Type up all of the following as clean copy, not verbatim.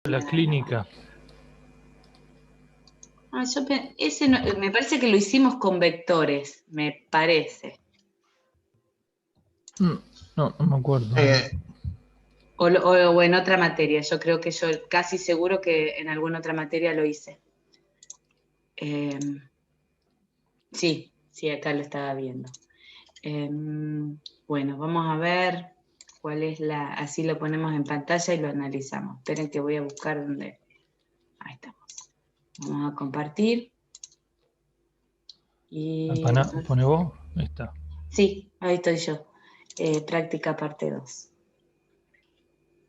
La clínica. Ah, ese me parece que lo hicimos con vectores, me parece. No, no me acuerdo. O en otra materia, yo creo que yo casi seguro que en alguna otra materia lo hice. Sí, acá lo estaba viendo. Bueno, vamos a ver cuál es así lo ponemos en pantalla y lo analizamos. Esperen que voy a buscar dónde. Ahí estamos. Vamos a compartir. Y ¿Pone vos? Ahí está. sí, ahí estoy yo. Práctica parte 2.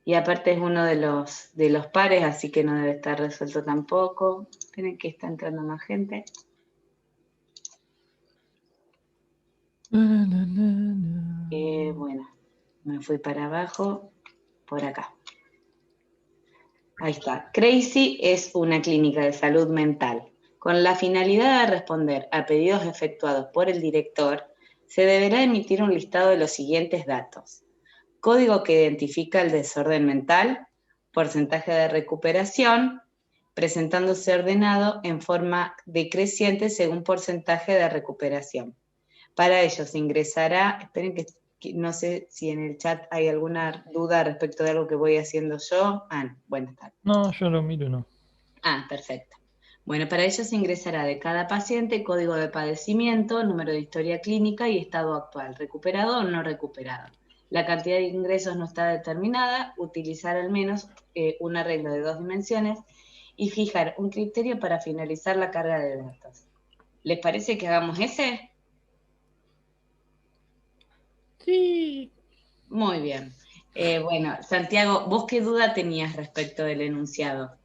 Y aparte es uno de los pares, así que no debe estar resuelto tampoco. Esperen que está entrando más gente. Bueno, me fui para abajo, por acá. Ahí está. Crazy es una clínica de salud mental. Con la finalidad de responder a pedidos efectuados por el director, se deberá emitir un listado de los siguientes datos: código que identifica el desorden mental, porcentaje de recuperación, presentándose ordenado en forma decreciente según porcentaje de recuperación. Para ello se ingresará, esperen que no sé si en el chat hay alguna duda respecto de algo que voy haciendo yo. Buenas tardes. No, yo lo miro, no. Perfecto. Bueno, para ello se ingresará de cada paciente código de padecimiento, número de historia clínica y estado actual, recuperado o no recuperado. La cantidad de ingresos no está determinada, utilizar al menos un arreglo de 2 dimensiones y fijar un criterio para finalizar la carga de datos. ¿Les parece que hagamos ese? Sí. Muy bien. Bueno, Santiago, ¿vos qué duda tenías respecto del enunciado?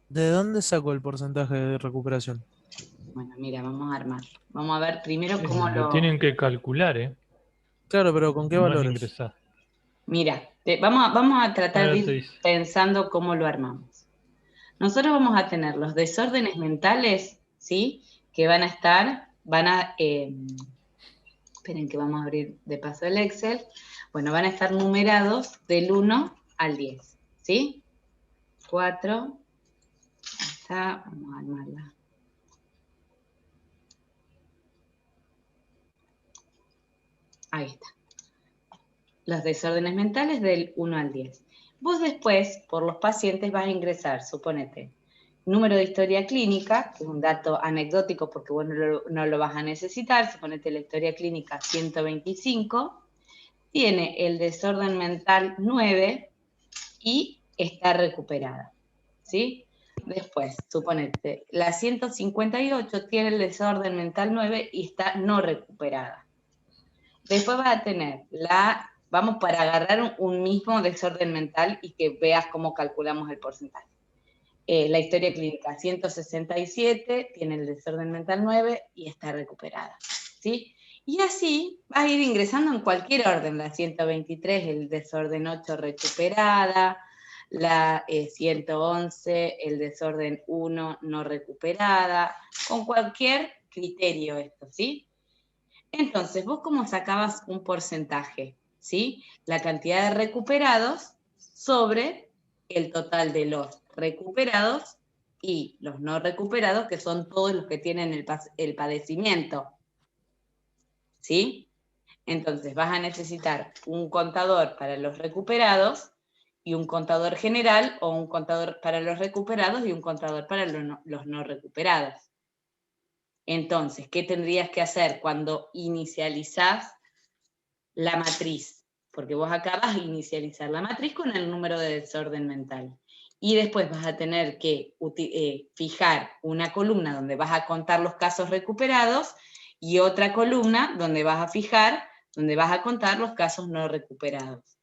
¿De dónde sacó el porcentaje de recuperación? Bueno, mira, vamos a armarlo. Vamos a ver primero cómo Lo tienen que calcular, ¿eh? Claro, pero ¿con qué No es valores? ingresar. Mira, vamos a tratar Ahora de te ir dice. pensando cómo lo armamos. Nosotros vamos a tener los desórdenes mentales, ¿sí? Que esperen que vamos a abrir de paso el Excel. Bueno, van a estar numerados del 1 al 10, ¿sí? 4, está, vamos a armarla. Ahí está. Los desórdenes mentales del 1 al 10. Vos después, por los pacientes, vas a ingresar, suponete, número de historia clínica, que es un dato anecdótico porque vos no lo vas a necesitar, suponete la historia clínica 125, tiene el desorden mental 9 y está recuperada, ¿sí? Después, suponete, la 158 tiene el desorden mental 9 y está no recuperada. Después vas a tener vamos para agarrar un mismo desorden mental y que veas cómo calculamos el porcentaje. La historia clínica 167 tiene el desorden mental 9 y está recuperada, ¿sí? Y así vas a ir ingresando en cualquier orden. La 123, el desorden 8 recuperada, la 111, el desorden 1 no recuperada, con cualquier criterio esto, ¿sí? Entonces, vos cómo sacabas un porcentaje, ¿sí? La cantidad de recuperados sobre el total de los recuperados y los no recuperados, que son todos los que tienen el padecimiento, ¿sí? Entonces, vas a necesitar un contador para los recuperados y un contador general, o un contador para los recuperados y un contador para los no recuperados. Entonces, ¿qué tendrías que hacer cuando inicializás la matriz? Porque vos acá vas a inicializar la matriz con el número de desorden mental. Y después vas a tener que fijar una columna donde vas a contar los casos recuperados y otra columna donde vas a contar los casos no recuperados.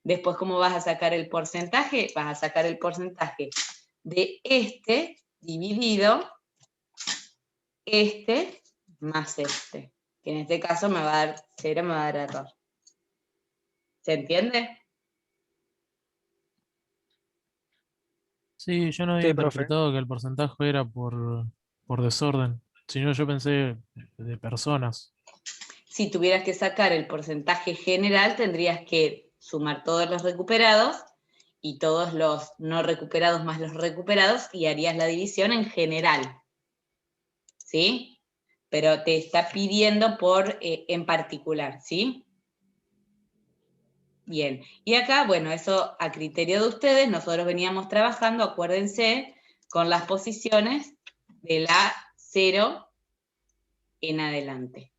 Después, ¿cómo vas a sacar el porcentaje? Vas a sacar el porcentaje de este dividido este más este, que en este caso me va a dar 0, me va a dar error. ¿Se entiende? Sí, yo no había Sí, profe. interpretado que el porcentaje era por desorden, sino yo pensé de personas. Si tuvieras que sacar el porcentaje general, tendrías que sumar todos los recuperados y todos los no recuperados más los recuperados, y harías la división en general, ¿sí? Pero te está pidiendo por en particular, ¿sí? Bien, y acá, bueno, eso a criterio de ustedes, nosotros veníamos trabajando, acuérdense, con las posiciones de la 0 en adelante.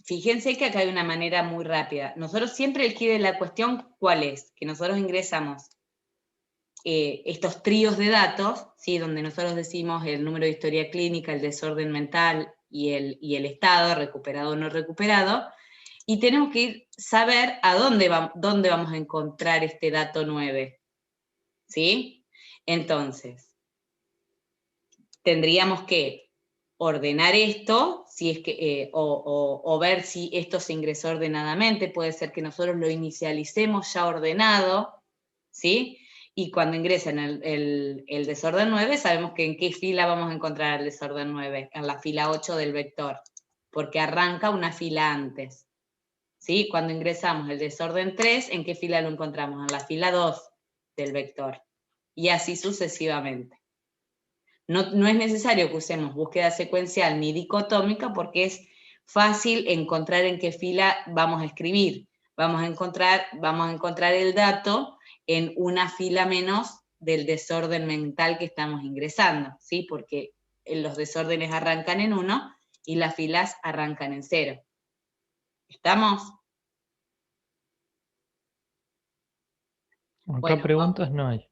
Fíjense que acá hay una manera muy rápida. Nosotros siempre el quid de la cuestión, ¿cuál es? Que nosotros ingresamos estos tríos de datos, ¿sí? Donde nosotros decimos el número de historia clínica, el desorden mental y el estado, recuperado o no recuperado, y tenemos que saber a dónde vamos a encontrar este dato 9, ¿sí? Entonces, tendríamos que ordenar esto, si es que, o ver si esto se ingresó ordenadamente, puede ser que nosotros lo inicialicemos ya ordenado, ¿sí? Y cuando ingresen el desorden 9, sabemos que en qué fila vamos a encontrar el desorden 9, en la fila 8 del vector, porque arranca una fila antes, ¿sí? Cuando ingresamos el desorden 3, ¿en qué fila lo encontramos? En la fila 2 del vector, y así sucesivamente. No es necesario que usemos búsqueda secuencial ni dicotómica porque es fácil encontrar en qué fila vamos a escribir. Vamos a encontrar el dato en una fila menos del desorden mental que estamos ingresando, ¿sí? Porque los desórdenes arrancan en 1 y las filas arrancan en 0. ¿Estamos? Acá Bueno, preguntas no hay.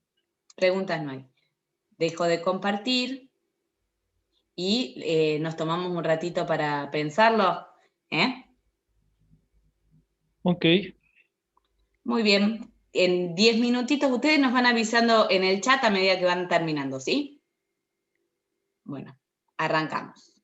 preguntas no hay. Dejo de compartir y nos tomamos un ratito para pensarlo, ¿eh? Ok, Muy bien. En 10 minutitos ustedes nos van avisando en el chat a medida que van terminando, ¿sí? Bueno, arrancamos.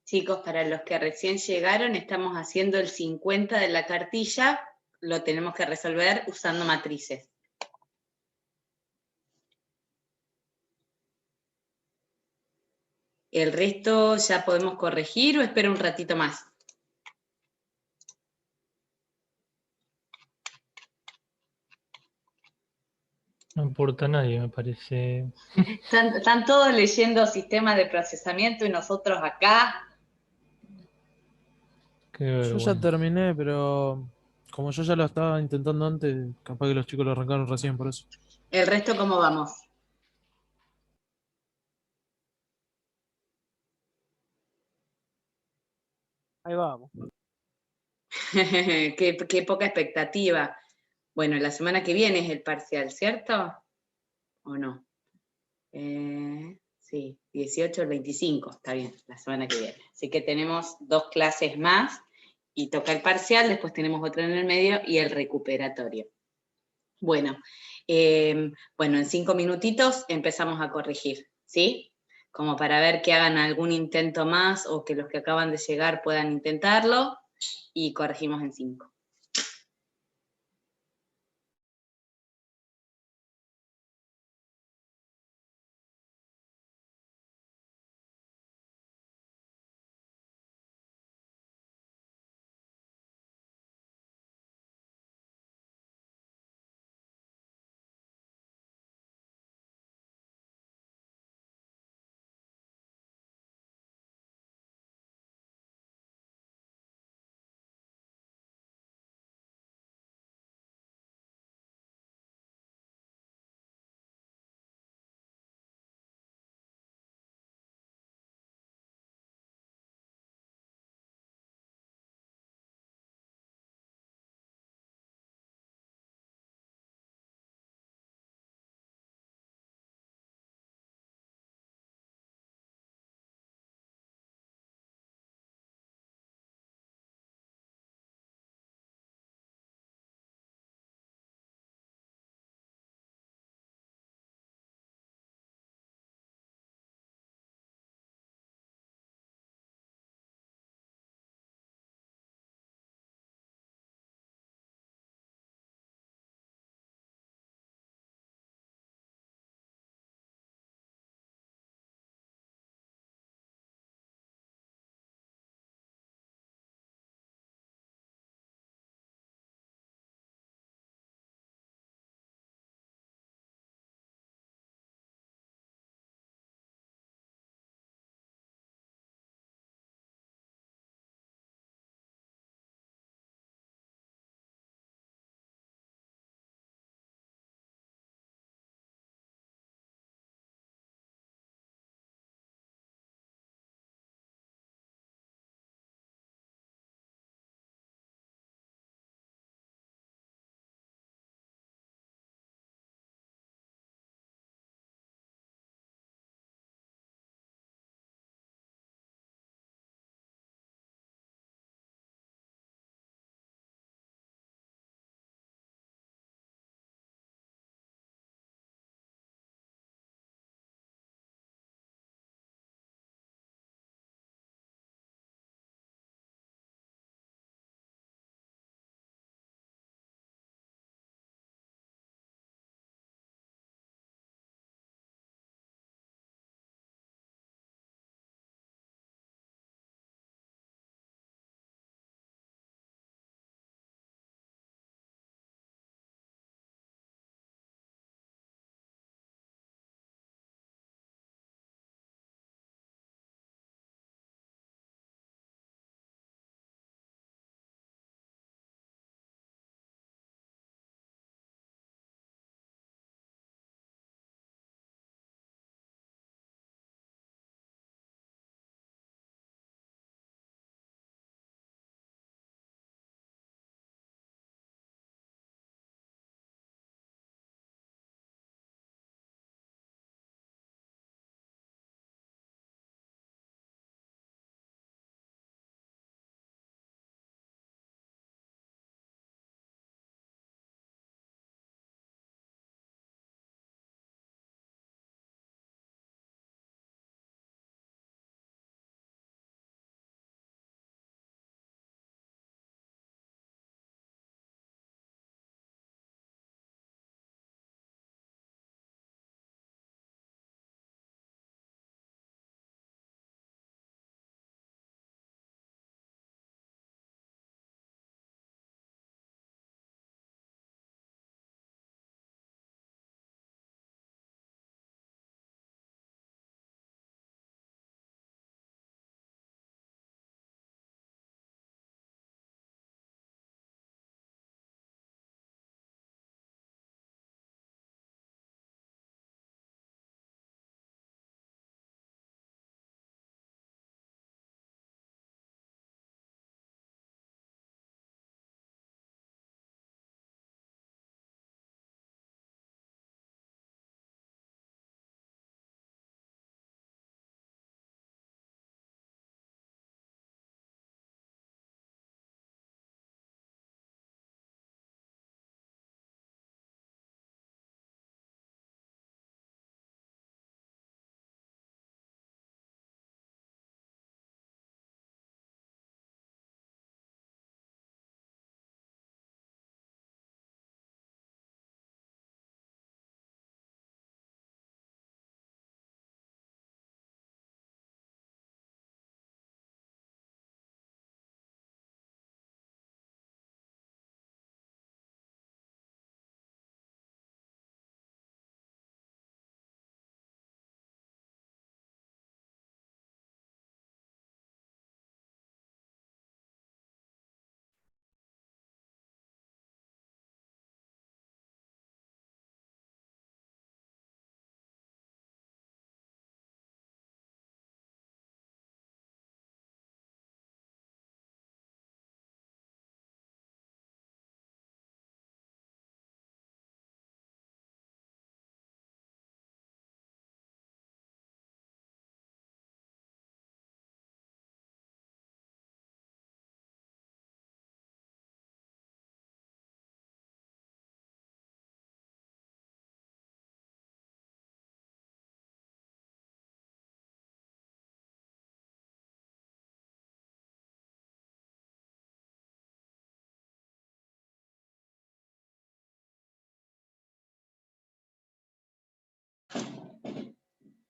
Chicos, para los que recién llegaron, estamos haciendo el 50 de la cartilla, lo tenemos que resolver usando matrices. ¿El resto ya podemos corregir o espero un ratito más? No importa a nadie, me parece. Están todos leyendo sistemas de procesamiento y nosotros acá. Qué Yo ya vergüenza. terminé, pero como yo ya lo estaba intentando antes, capaz que los chicos lo arrancaron recién por eso. ¿El resto cómo vamos? Ahí vamos. Qué poca expectativa. Bueno, la semana que viene es el parcial, ¿cierto? ¿O no? Sí, 18 al 25, está bien, la semana que viene. Así que tenemos 2 clases más y toca el parcial, después tenemos otro en el medio y el recuperatorio. Bueno, bueno, en 5 minutitos empezamos a corregir, ¿sí? Como para ver que hagan algún intento más o que los que acaban de llegar puedan intentarlo y corregimos en 5.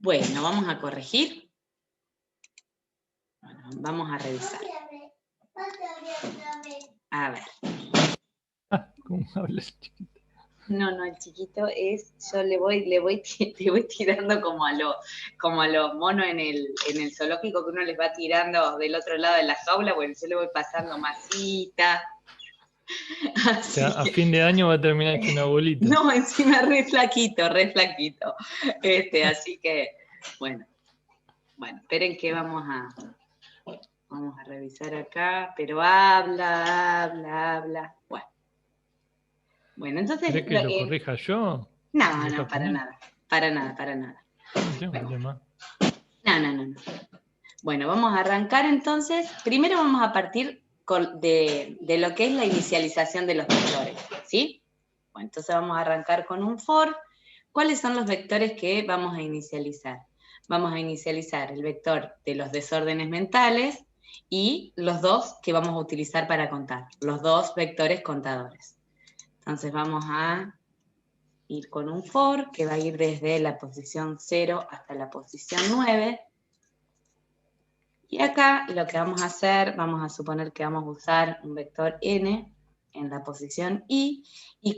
Bueno, vamos a corregir. Bueno, vamos a revisar. A ver. ¿Cómo hablas, chiquito? No, el chiquito es, yo le voy tirando como a los monos en el zoológico que uno les va tirando del otro lado de la jaula, bueno, yo le voy pasando masita. O sea, a fin de año va a terminar hecho una bolita. No, encima re flaquito. Así que, bueno, esperen que vamos a revisar acá, pero habla. Bueno, entonces... ¿Querés que lo corrija yo? No, para nada. No tengo problema. No. Bueno, vamos a arrancar entonces. Primero vamos a partir de lo que es la inicialización de los vectores, ¿sí? Bueno, entonces vamos a arrancar con un for. ¿Cuáles son los vectores que vamos a inicializar? Vamos a inicializar el vector de los desórdenes mentales y los dos que vamos a utilizar para contar, los dos vectores contadores. Entonces vamos a ir con un for que va a ir desde la posición 0 hasta la posición 9. Y acá lo que vamos a hacer, vamos a suponer que vamos a usar un vector n en la posición y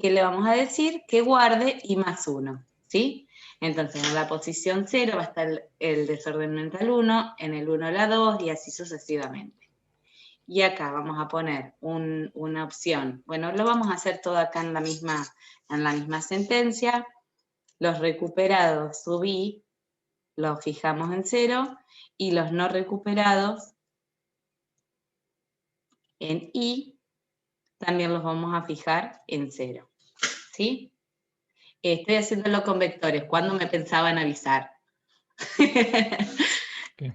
que le vamos a decir que guarde i más 1, ¿sí? Entonces en la posición 0 va a estar el desorden mental 1, en el 1 la 2 y así sucesivamente. Y acá vamos a poner una opción, bueno, lo vamos a hacer todo acá en la misma sentencia. Los recuperados sub i los fijamos en 0 y los no recuperados en i también los vamos a fijar en 0, ¿sí? Estoy haciéndolo con vectores. ¿Cuándo me pensaban avisar? ¿Qué?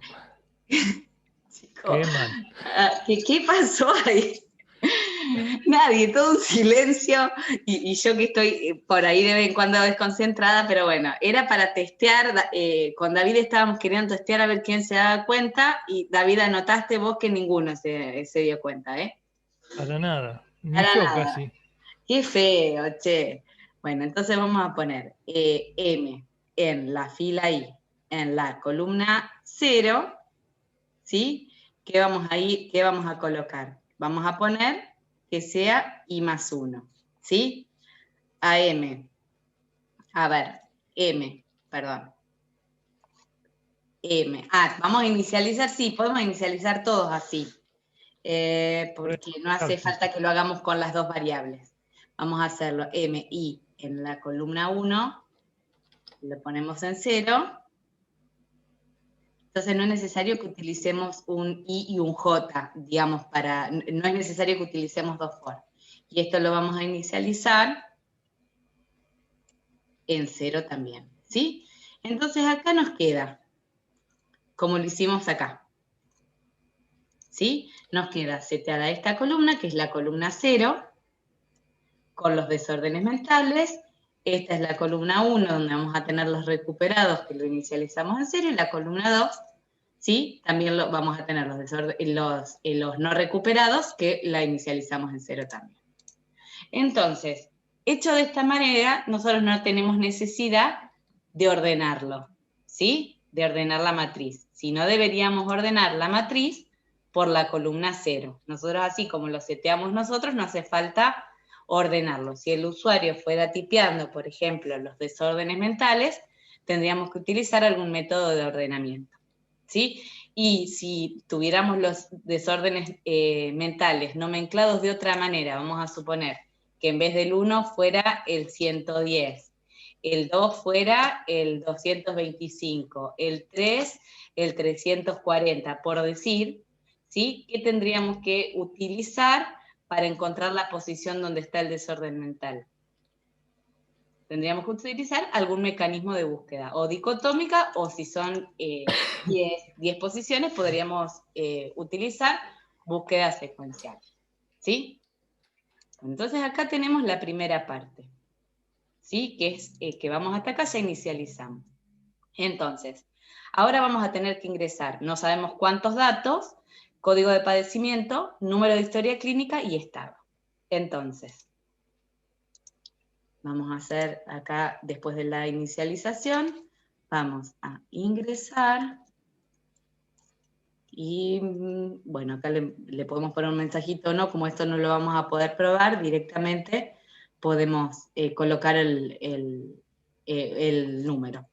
Chicos, Qué mal. ¿Qué pasó ahí? Nadie, todo un silencio, y yo que estoy por ahí de vez en cuando desconcentrada, pero bueno, era para testear, con David estábamos queriendo testear a ver quién se daba cuenta, y David, anotaste vos que ninguno se dio cuenta, ¿eh? Para nada. Ni Para yo nada. casi. Qué feo, che. Bueno, entonces vamos a poner M en la fila I, en la columna 0, ¿sí? ¿Qué vamos a colocar? Vamos a poner que sea I más 1, ¿sí? A M. A ver, M, perdón. M. Vamos a inicializar, sí, podemos inicializar todos así, porque no hace falta que lo hagamos con las dos variables. Vamos a hacerlo M, I en la columna 1, lo ponemos en 0. Entonces no es necesario que utilicemos un I y un J, digamos, no es necesario que utilicemos dos for. Y esto lo vamos a inicializar en 0 también, ¿sí? Entonces acá nos queda, como lo hicimos acá, ¿sí? Nos queda seteada esta columna, que es la columna 0, con los desórdenes mentales. Esta es la columna 1, donde vamos a tener los recuperados, que lo inicializamos en 0, y la columna 2, ¿sí? También vamos a tener los no recuperados, que la inicializamos en 0 también. Entonces, hecho de esta manera, nosotros no tenemos necesidad de ordenarlo, ¿sí? De ordenar la matriz. Si no, deberíamos ordenar la matriz por la columna 0. Nosotros, así como lo seteamos nosotros, no hace falta ordenarlo. Si el usuario fuera tipeando, por ejemplo, los desórdenes mentales, tendríamos que utilizar algún método de ordenamiento, ¿sí? Y si tuviéramos los desórdenes mentales nomenclados de otra manera, vamos a suponer que en vez del 1 fuera el 110, el 2 fuera el 225, el 3 el 340, por decir, ¿sí? ¿Qué tendríamos que utilizar para encontrar la posición donde está el desorden mental? Tendríamos que utilizar algún mecanismo de búsqueda, o dicotómica, o si son 10 posiciones, podríamos utilizar búsqueda secuencial, ¿sí? Entonces acá tenemos la primera parte, ¿sí? Que es que vamos hasta acá, ya inicializamos. Entonces, ahora vamos a tener que ingresar, no sabemos cuántos datos, código de padecimiento, número de historia clínica y estado. Entonces, vamos a hacer acá, después de la inicialización, Vamos a ingresar. Y bueno, acá le podemos poner un mensajito, ¿no? Como esto no lo vamos a poder probar directamente, podemos colocar el número.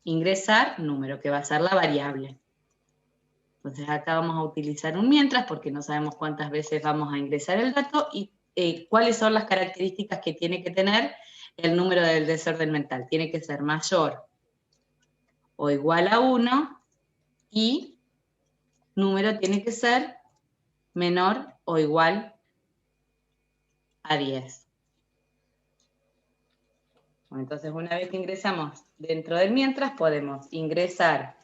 Ingresar número, que va a ser la variable. Entonces acá vamos a utilizar un mientras porque no sabemos cuántas veces vamos a ingresar el dato y cuáles son las características que tiene que tener el número del desorden mental. Tiene que ser mayor o igual a 1 y número tiene que ser menor o igual a 10. Bueno, entonces una vez que ingresamos dentro del mientras podemos ingresar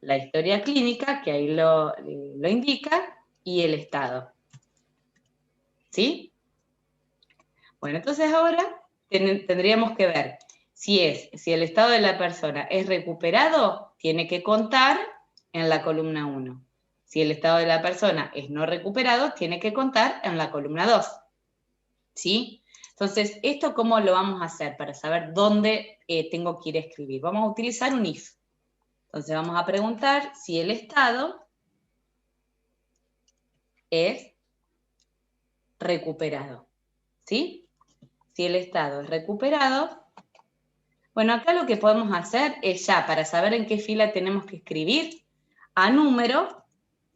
la historia clínica, que ahí lo indica, y el estado. ¿Sí? Bueno, entonces ahora tendríamos que ver si el estado de la persona es recuperado, tiene que contar en la columna 1. Si el estado de la persona es no recuperado, tiene que contar en la columna 2. ¿Sí? Entonces, ¿esto cómo lo vamos a hacer para saber dónde tengo que ir a escribir? Vamos a utilizar un if. Entonces vamos a preguntar si el estado es recuperado. ¿Sí? Si el estado es recuperado, bueno, acá lo que podemos hacer es ya, para saber en qué fila tenemos que escribir, a número,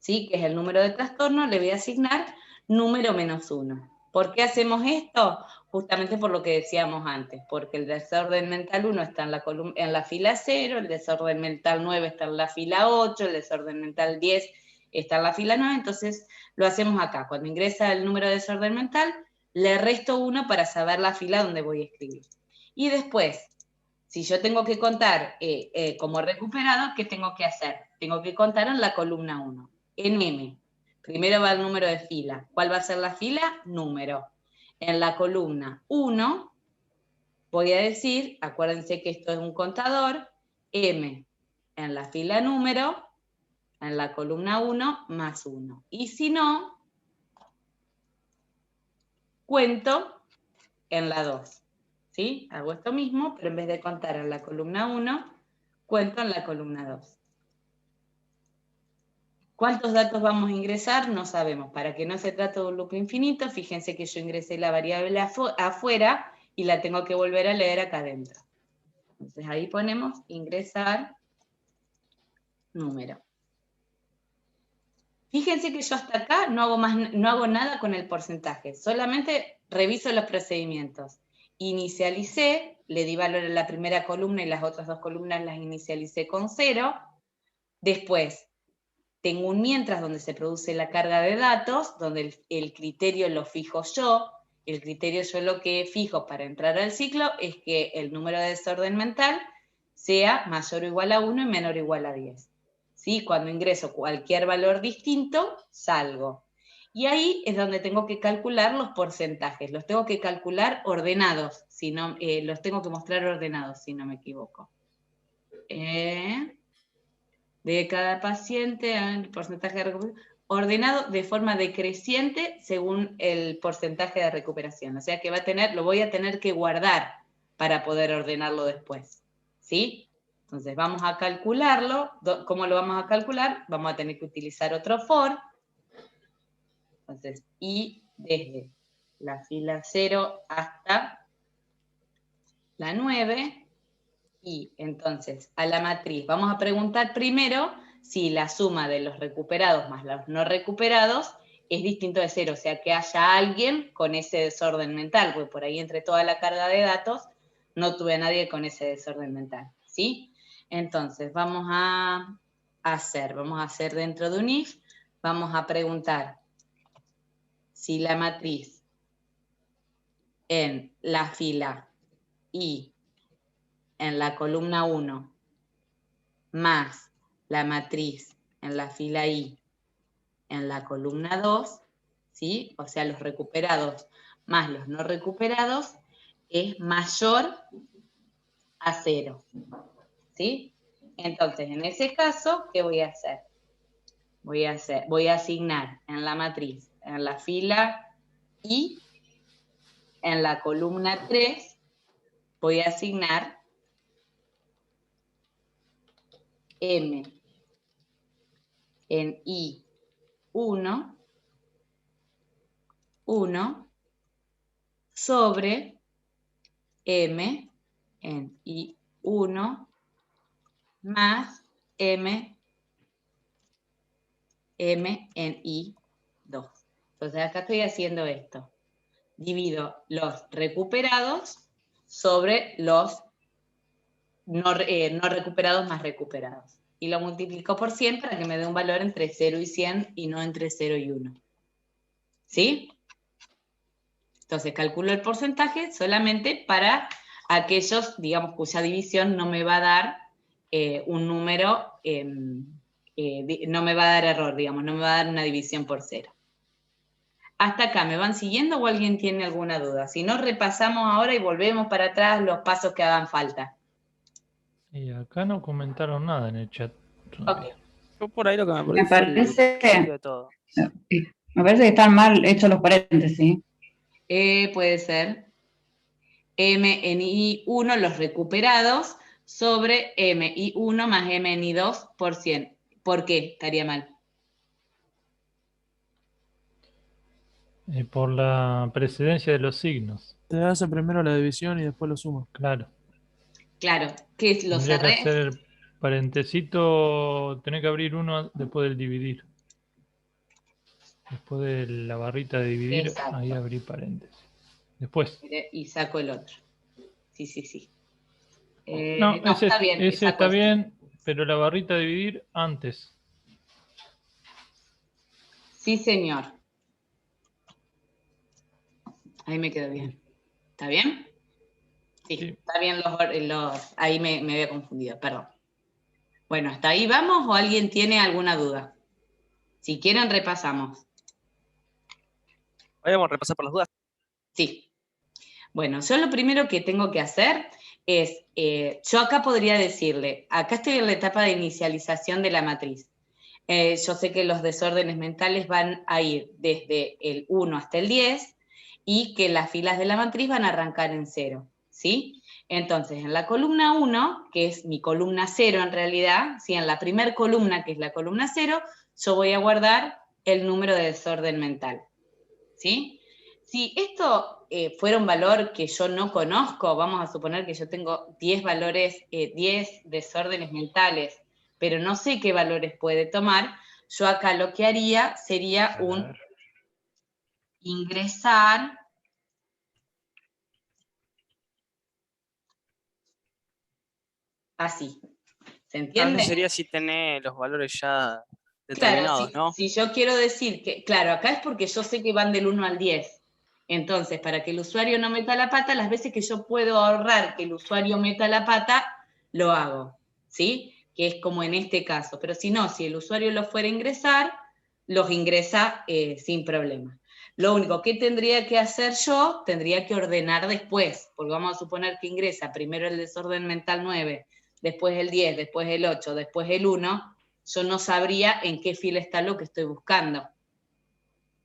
¿sí? Que es el número de trastorno, le voy a asignar número -1. ¿Por qué hacemos esto? Justamente por lo que decíamos antes, porque el desorden mental 1 está en la fila 0, el desorden mental 9 está en la fila 8, el desorden mental 10 está en la fila 9, entonces lo hacemos acá. Cuando ingresa el número de desorden mental, le resto 1 para saber la fila donde voy a escribir. Y después, si yo tengo que contar como recuperado, ¿qué tengo que hacer? Tengo que contar en la columna 1, en M. Primero va el número de fila. ¿Cuál va a ser la fila? Número. En la columna 1 voy a decir, acuérdense que esto es un contador, M en la fila número, en la columna 1 más 1. Y si no, cuento en la 2. ¿Sí? Hago esto mismo, pero en vez de contar en la columna 1, cuento en la columna 2. ¿Cuántos datos vamos a ingresar? No sabemos. Para que no se trate de un loop infinito, fíjense que yo ingresé la variable afuera y la tengo que volver a leer acá adentro. Entonces ahí ponemos ingresar número. Fíjense que yo hasta acá no hago nada con el porcentaje, solamente reviso los procedimientos. Inicialicé, le di valor a la primera columna y las otras dos columnas las inicialicé con 0. Después, tengo un mientras donde se produce la carga de datos, donde el criterio lo fijo yo. El criterio yo lo que fijo para entrar al ciclo es que el número de desorden mental sea mayor o igual a 1 y menor o igual a 10. ¿Sí? Cuando ingreso cualquier valor distinto, salgo. Y ahí es donde tengo que calcular los porcentajes. Los tengo que calcular ordenados, si no, los tengo que mostrar ordenados, si no me equivoco. De cada paciente, el porcentaje de recuperación, ordenado de forma decreciente según el porcentaje de recuperación. O sea que lo voy a tener que guardar para poder ordenarlo después. ¿Sí? Entonces vamos a calcularlo. ¿Cómo lo vamos a calcular? Vamos a tener que utilizar otro for. Entonces, y desde la fila 0 hasta la 9. Y entonces, a la matriz, vamos a preguntar primero si la suma de los recuperados más los no recuperados es distinto de 0, o sea, que haya alguien con ese desorden mental, porque por ahí entre toda la carga de datos no tuve a nadie con ese desorden mental, ¿sí? Entonces, vamos a hacer dentro de un if, vamos a preguntar si la matriz en la fila I en la columna 1 más la matriz en la fila I en la columna 2, ¿sí? O sea, los recuperados más los no recuperados, es mayor a 0, ¿sí? Entonces, en ese caso, ¿qué voy a hacer? Voy a asignar en la matriz, en la fila I, en la columna 3, voy a asignar M en I1, 1, sobre M en I1 más M en I2. Entonces acá estoy haciendo esto. Divido los recuperados sobre los no recuperados más recuperados. Y lo multiplico por 100 para que me dé un valor entre 0 y 100 y no entre 0 y 1. ¿Sí? Entonces calculo el porcentaje solamente para aquellos, digamos, cuya división no me va a dar un número, no me va a dar error, digamos, no me va a dar una división por 0. ¿Hasta acá me van siguiendo o alguien tiene alguna duda? Si no, repasamos ahora y volvemos para atrás los pasos que hagan falta. Y acá no comentaron nada en el chat todavía. Ok. Yo por ahí lo que me perdí Me fue el parece, principio de todo. me parece que están mal hechos los paréntesis. Puede ser. M en I1, los recuperados, sobre M I1 más M en I2 por 100. ¿Por qué estaría mal? Por la precedencia de los signos. Te hace primero la división y después lo sumas. Claro. Claro, ¿qué es lo Tendría que cerré? hacer parentesito, tenés que abrir uno después del dividir. Después de la barrita de dividir, Exacto. ahí abrí paréntesis. Después. Y saco el otro. Sí, sí, sí. No, No, ese está bien. está bien, pero la barrita de dividir antes. Sí, señor. Ahí me quedó bien. ¿Está bien? Sí, Sí. está bien ahí me había confundido, perdón. Bueno, ¿hasta ahí vamos o alguien tiene alguna duda? Si quieren, repasamos. Vamos a repasar por las dudas. Sí. Bueno, yo lo primero que tengo que hacer es, yo acá podría decirle, acá estoy en la etapa de inicialización de la matriz. Yo sé que los desórdenes mentales van a ir desde el 1 hasta el 10 y que las filas de la matriz van a arrancar en 0, ¿sí? Entonces, en la columna 1, que es mi columna 0 en realidad, ¿sí? En la primer columna, que es la columna 0, yo voy a guardar el número de desorden mental, ¿sí? Si esto fuera un valor que yo no conozco, vamos a suponer que yo tengo 10 valores, 10 desórdenes mentales, pero no sé qué valores puede tomar, yo acá lo que haría sería un ingresar así. ¿Se entiende? Eso sería si tenés los valores ya Claro, determinados, ¿no? si yo quiero decir que, claro, acá es porque yo sé que van del 1 al 10. Entonces, para que el usuario no meta la pata, las veces que yo puedo ahorrar que el usuario meta la pata, lo hago, ¿sí? Que es como en este caso. Pero si no, si el usuario lo fuera a ingresar, los ingresa sin problema. Lo único que tendría que hacer yo, tendría que ordenar después, porque vamos a suponer que ingresa primero el desorden mental 9, después el 10, después el 8, después el 1, yo no sabría en qué fila está lo que estoy buscando.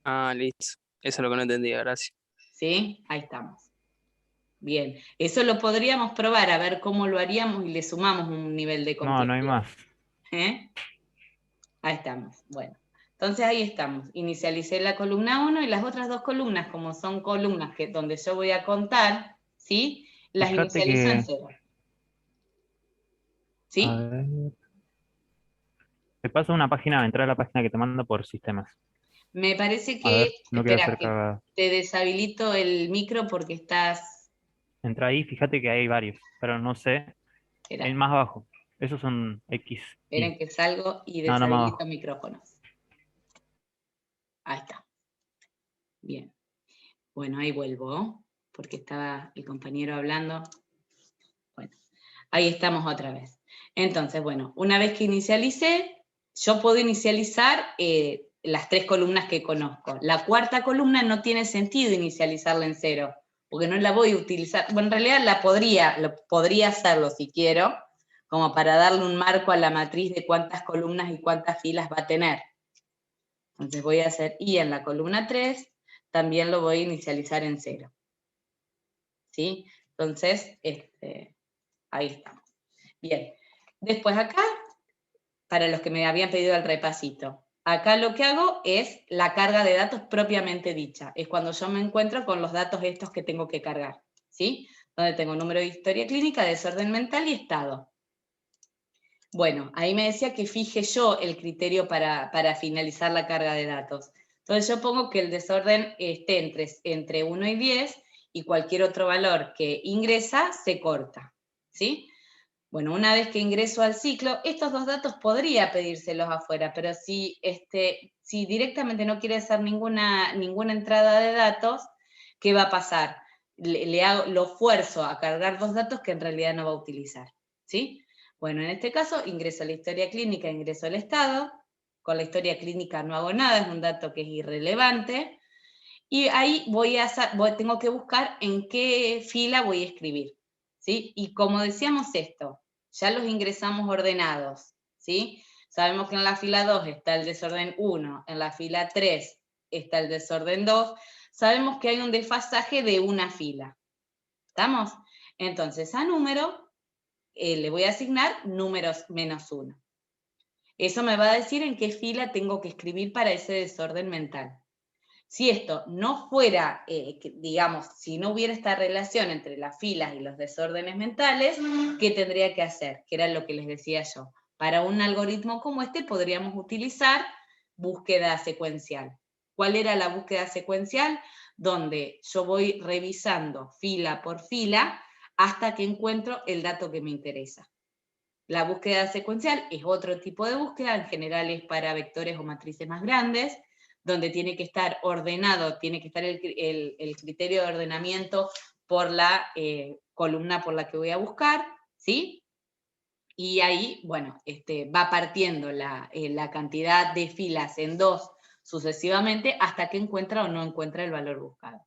Ah, listo. Eso es lo que no entendía, gracias. ¿Sí? Ahí estamos. Bien, eso lo podríamos probar, a ver cómo lo haríamos y le sumamos un nivel de complejidad. No hay más. Ahí estamos, bueno. Entonces ahí estamos. Inicialicé la columna 1 y las otras dos columnas, como son columnas donde yo voy a contar, ¿sí? Las Fíjate inicializo en que... 0. A ¿Sí? ver. Te paso una página, entrar a la página que te mando por sistemas. Me parece A ver, que, no quiero espera, hacer que cagada. te deshabilito el micro porque estás... Entra ahí, fíjate que hay varios, pero no sé. Espera, El más abajo. Esos son X. esperen que salgo y No, más deshabilito abajo. micrófonos. Ahí está. Bien. Bueno, ahí vuelvo, porque estaba el compañero hablando. Bueno, ahí estamos otra vez. Entonces, bueno, una vez que inicialicé, yo puedo inicializar las 3 columnas que conozco. La cuarta columna no tiene sentido inicializarla en 0, porque no la voy a utilizar. Bueno, en realidad podría hacerlo si quiero, como para darle un marco a la matriz de cuántas columnas y cuántas filas va a tener. Entonces voy a hacer I en la columna 3, también lo voy a inicializar en 0. ¿Sí? Entonces, ahí estamos. Bien. Después acá para los que me habían pedido el repasito. Acá lo que hago es la carga de datos propiamente dicha. Es cuando yo me encuentro con los datos estos que tengo que cargar, ¿sí? Donde tengo número de historia clínica, desorden mental y estado. Bueno, ahí me decía que fije yo el criterio para finalizar la carga de datos. Entonces yo pongo que el desorden esté entre 1 y 10 y cualquier otro valor que ingresa se corta, ¿sí? Bueno, una vez que ingreso al ciclo, estos dos datos podría pedírselos afuera, pero si directamente no quiere hacer ninguna entrada de datos, ¿qué va a pasar? Lo fuerzo a cargar dos datos que en realidad no va a utilizar, ¿sí? Bueno, en este caso ingreso a la historia clínica, ingreso al estado. Con la historia clínica no hago nada, es un dato que es irrelevante. Y ahí tengo que buscar en qué fila voy a escribir, ¿sí? Y como decíamos esto, ya los ingresamos ordenados, ¿sí? Sabemos que en la fila 2 está el desorden 1, en la fila 3 está el desorden 2, sabemos que hay un desfasaje de una fila, ¿estamos? Entonces a número le voy a asignar números -1. Eso me va a decir en qué fila tengo que escribir para ese desorden mental. Si esto no fuera, digamos, si no hubiera esta relación entre las filas y los desórdenes mentales, ¿qué tendría que hacer? Que era lo que les decía yo. Para un algoritmo como este podríamos utilizar búsqueda secuencial. ¿Cuál era la búsqueda secuencial? Donde yo voy revisando fila por fila hasta que encuentro el dato que me interesa. La búsqueda secuencial es otro tipo de búsqueda, en general es para vectores o matrices más grandes, donde tiene que estar ordenado, tiene que estar el criterio de ordenamiento por la columna por la que voy a buscar, ¿sí? Y ahí, bueno, va partiendo la cantidad de filas en 2 sucesivamente hasta que encuentra o no encuentra el valor buscado.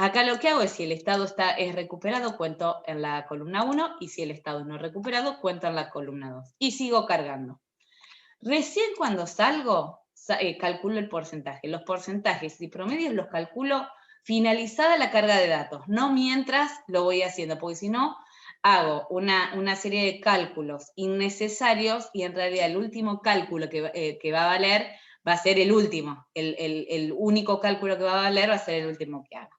Acá lo que hago es, si el estado es recuperado, cuento en la columna 1, y si el estado no es recuperado, cuento en la columna 2. Y sigo cargando. Recién cuando salgo, calculo el porcentaje. Los porcentajes y promedios los calculo finalizada la carga de datos, no mientras lo voy haciendo, porque si no, hago una serie de cálculos innecesarios y en realidad el último cálculo que va a valer va a ser el último. El único cálculo que va a valer va a ser el último que haga.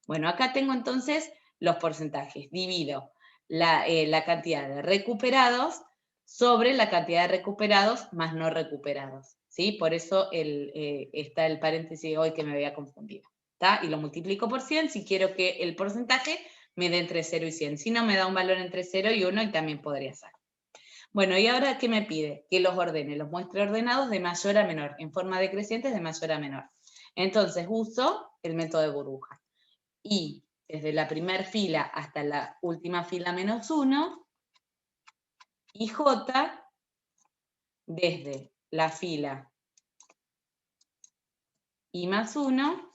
Bueno, acá tengo entonces los porcentajes. Divido la cantidad de recuperados sobre la cantidad de recuperados más no recuperados, ¿sí? Por eso está el paréntesis hoy que me había confundido, ¿está? Y lo multiplico por 100 si quiero que el porcentaje me dé entre 0 y 100. Si no, me da un valor entre 0 y 1 y también podría ser. Bueno, ¿y ahora qué me pide? Que los ordene, los muestre ordenados de mayor a menor, en forma decreciente de mayor a menor. Entonces uso el método de burbuja. Y desde la primera fila hasta la última fila -1, y J desde la fila I+1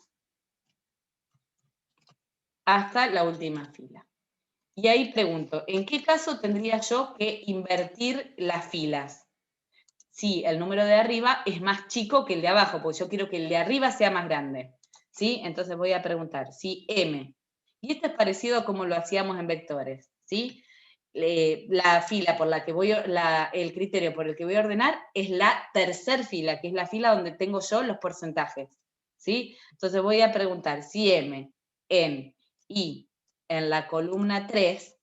hasta la última fila. Y ahí pregunto, ¿en qué caso tendría yo que invertir las filas? Si el número de arriba es más chico que el de abajo, porque yo quiero que el de arriba sea más grande, ¿sí? Entonces voy a preguntar, si M, y esto es parecido a como lo hacíamos en vectores, ¿sí? La fila por la que el criterio por el que voy a ordenar es la tercera fila, que es la fila donde tengo yo los porcentajes, ¿sí? Entonces voy a preguntar si M en I en la columna 3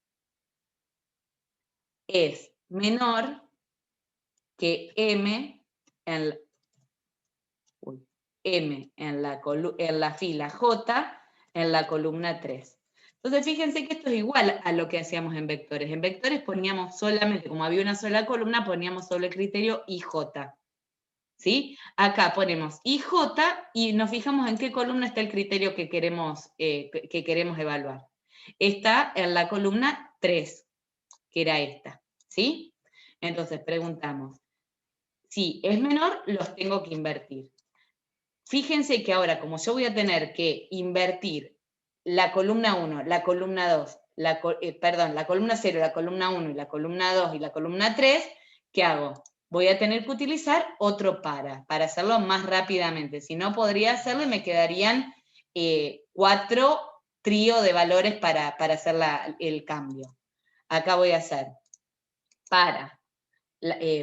es menor que M en la fila J en la columna 3. Entonces fíjense que esto es igual a lo que hacíamos en vectores. En vectores poníamos solamente, como había una sola columna, poníamos solo el criterio IJ. ¿Sí? Acá ponemos IJ y nos fijamos en qué columna está el criterio que queremos evaluar. Está en la columna 3, que era esta. ¿Sí? Entonces preguntamos, si es menor, los tengo que invertir. Fíjense que ahora, como yo voy a tener que invertir la columna 1, la columna 2, la columna 0, la columna 1, y la columna 2 y la columna 3, ¿qué hago? Voy a tener que utilizar otro para hacerlo más rápidamente. Si no, podría hacerlo y me quedarían 4 tríos de valores para hacer el cambio. Acá voy a hacer para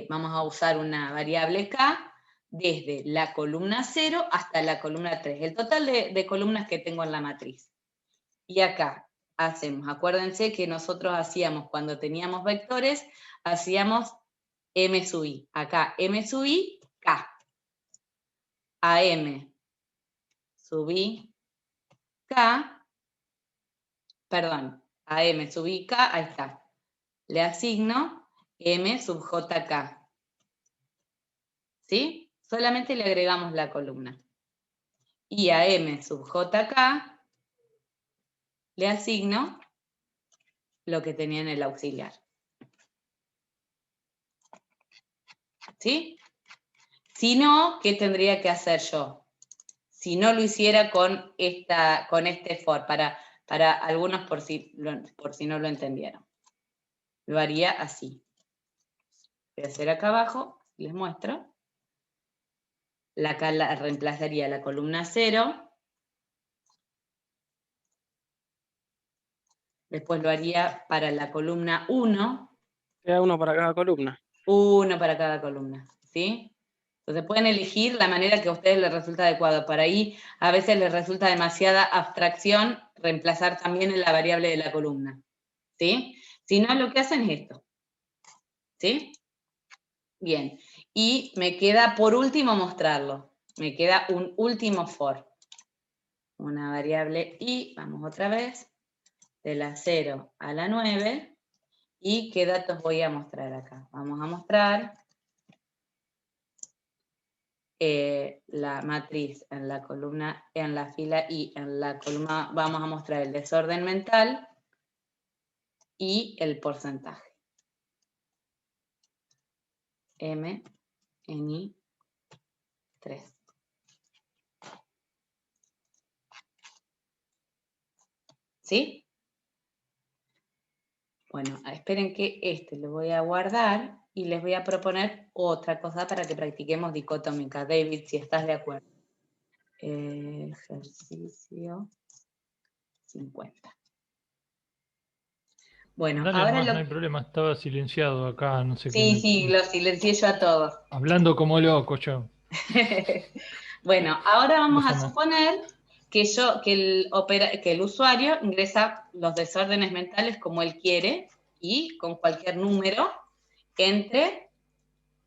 vamos a usar una variable k desde la columna 0 hasta la columna 3, el total de columnas que tengo en la matriz. Y acá hacemos, acuérdense que nosotros hacíamos, cuando teníamos vectores, hacíamos m sub i. Acá m sub i, k. A m sub i, k, perdón, a m sub i, k, ahí está. Le asigno m sub jk. ¿Sí? Solamente le agregamos la columna. Y a m sub jk le asigno lo que tenía en el auxiliar. ¿Sí? Si no, ¿qué tendría que hacer yo? Si no lo hiciera con este for, para algunos por si no lo entendieron. Lo haría así. Voy a hacer acá abajo, les muestro. Acá reemplazaría la columna 0. Después lo haría para la columna 1. Queda uno para cada columna. Uno para cada columna, ¿sí? Entonces pueden elegir la manera que a ustedes les resulta adecuado. Para ahí a veces les resulta demasiada abstracción reemplazar también en la variable de la columna, ¿sí? Si no, lo que hacen es esto, ¿sí? Bien, y me queda por último mostrarlo. Me queda un último for. Una variable i, vamos otra vez, de la 0 a la 9. ¿Y qué datos voy a mostrar acá? Vamos a mostrar la matriz en la columna, en la fila i, en la columna vamos a mostrar el desorden mental y el porcentaje. M en i 3. ¿Sí? Bueno, esperen que lo voy a guardar y les voy a proponer otra cosa para que practiquemos dicotómica. David, si estás de acuerdo. Ejercicio 50. Bueno, Dale ahora nomás, no hay problema, estaba silenciado acá, no sé qué Sí, sí, lo silencié yo a todos. Hablando como loco yo. Bueno, ahora No vamos pasa a nada. suponer que el usuario ingresa los desórdenes mentales como él quiere y con cualquier número entre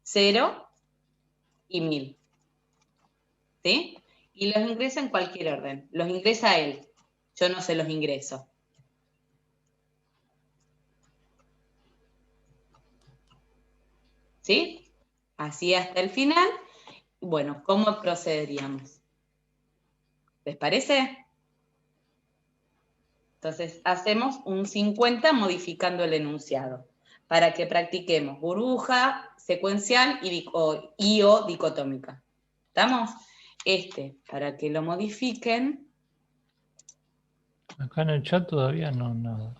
0 y 1000. ¿Sí? Y los ingresa en cualquier orden. Los ingresa él. Yo no se los ingreso. ¿Sí? Así hasta el final. Bueno, ¿cómo procederíamos? ¿Les parece? Entonces, hacemos un 50 modificando el enunciado, para que practiquemos burbuja, secuencial y o dicotómica. ¿Estamos? Para que lo modifiquen, Acá en el chat todavía no, nada.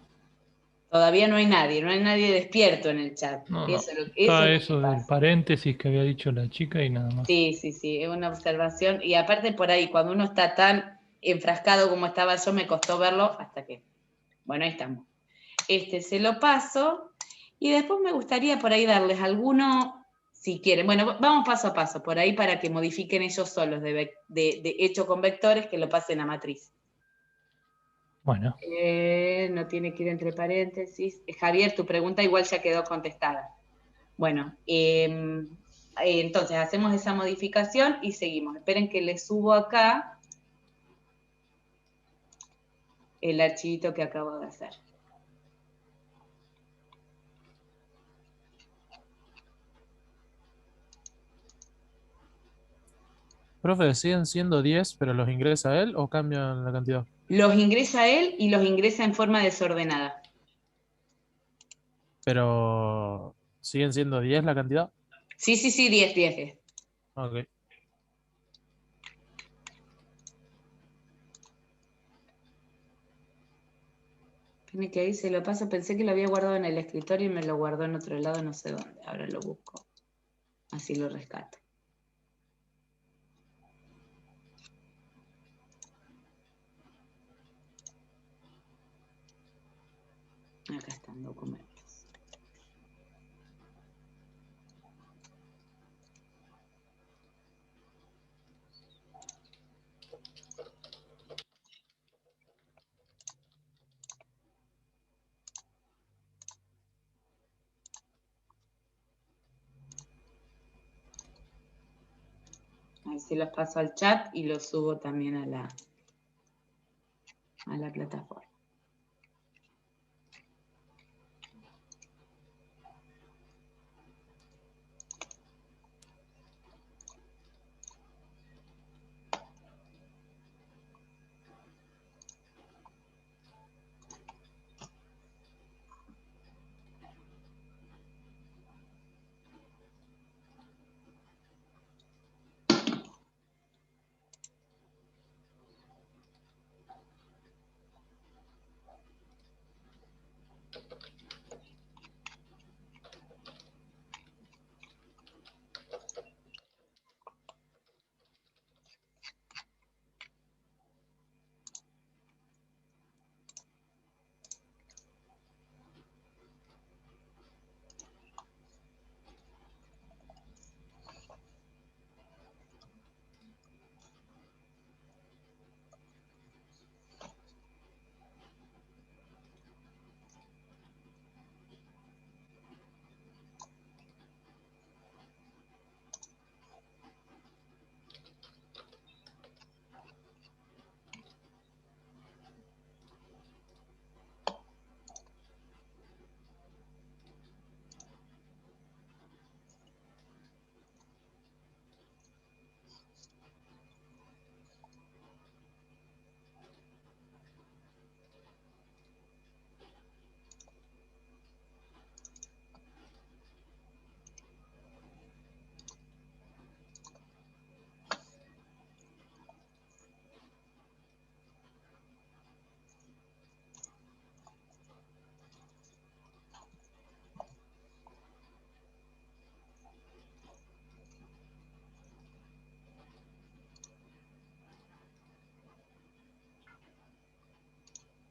todavía no hay nadie despierto en el chat. No, no. Eso es Está lo que eso del pasa. paréntesis que había dicho la chica y nada más. Sí, sí, sí, es una observación. Y aparte por ahí, cuando uno está tan enfrascado como estaba yo, me costó verlo hasta que... Bueno, ahí estamos. Se lo paso y después me gustaría por ahí darles alguno, si quieren. Bueno, vamos paso a paso, por ahí para que modifiquen ellos solos de hecho con vectores, que lo pasen a matriz. Bueno, No tiene que ir entre paréntesis. Javier, tu pregunta igual ya quedó contestada. Bueno, entonces hacemos esa modificación y seguimos. Esperen que les subo acá el archivito que acabo de hacer. Profe, ¿siguen siendo 10, pero los ingresa él o cambian la cantidad? Los ingresa él y los ingresa en forma desordenada. Pero, ¿siguen siendo 10 la cantidad? Sí, sí, sí, 10, 10, 10. Ok. Tiene que ahí se lo paso, pensé que lo había guardado en el escritorio y me lo guardó en otro lado, no sé dónde. Ahora lo busco. Así lo rescato. Acá están documentos. Ahí se los paso al chat y los subo también a la plataforma.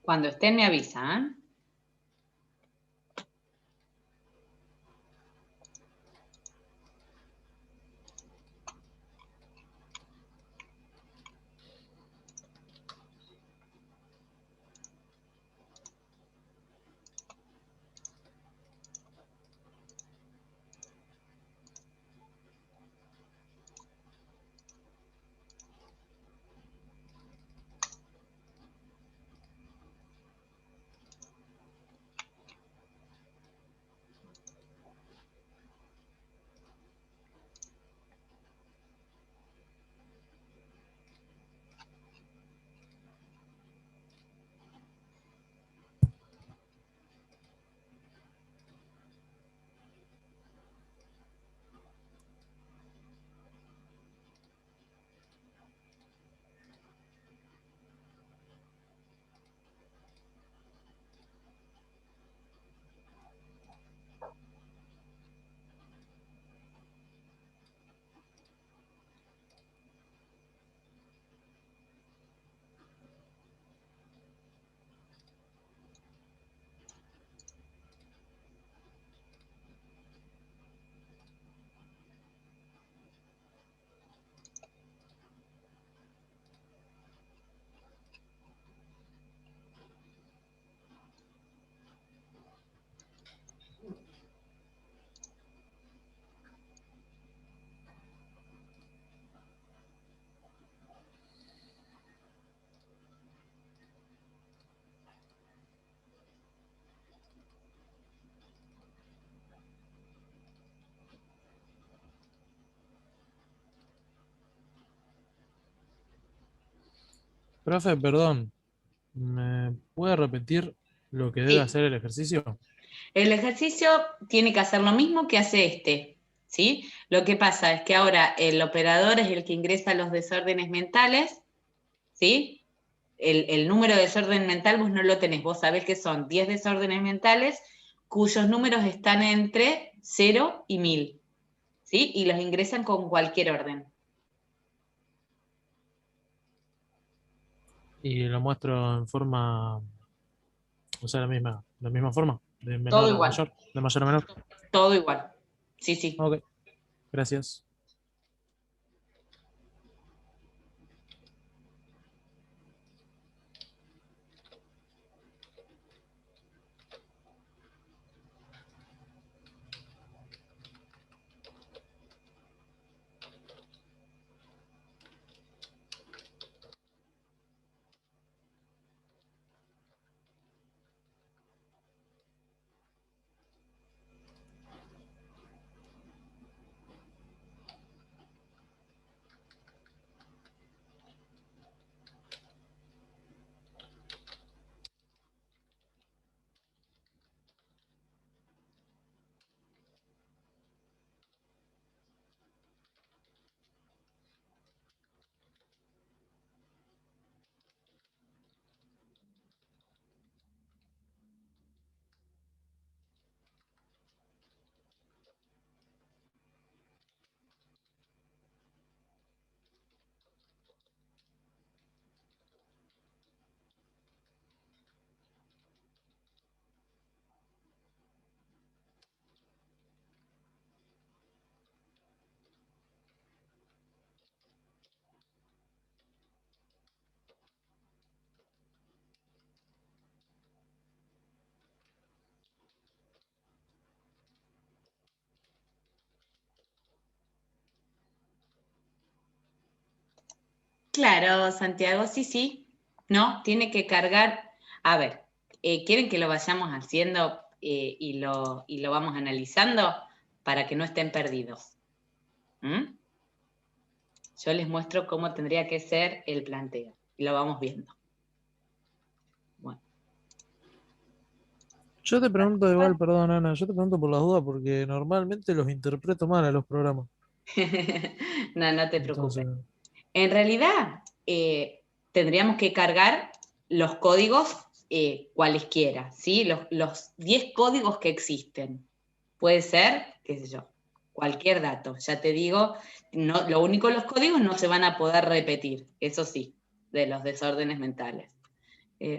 Cuando estén me avisan. Profe, perdón, ¿me puede repetir lo que debe Sí. hacer el ejercicio? El ejercicio tiene que hacer lo mismo que hace este, ¿sí? Lo que pasa es que ahora el operador es el que ingresa los desórdenes mentales, ¿sí? El número de desorden mental vos no lo tenés, vos sabés que son 10 desórdenes mentales cuyos números están entre 0 y 1000, ¿sí? Y los ingresan con cualquier orden. Y lo muestro en forma, o sea, la misma forma, de Todo menor a igual, mayor, de mayor a menor. todo igual. Sí, sí. Ok, gracias. Claro, Santiago, sí, sí. No, tiene que cargar. A ver, ¿quieren que lo vayamos haciendo y lo vamos analizando para que no estén perdidos? ¿Mm? Yo les muestro cómo tendría que ser el planteo y lo vamos viendo. Bueno. Yo te pregunto igual, perdón, Ana, yo te pregunto por las dudas porque normalmente los interpreto mal a los programas. No, no te Entonces, preocupes. En realidad, tendríamos que cargar los códigos cualesquiera, ¿sí? Los 10 códigos que existen. Puede ser, qué sé yo, cualquier dato. Ya te digo, no, lo único, los códigos no se van a poder repetir, eso sí, de los desórdenes mentales.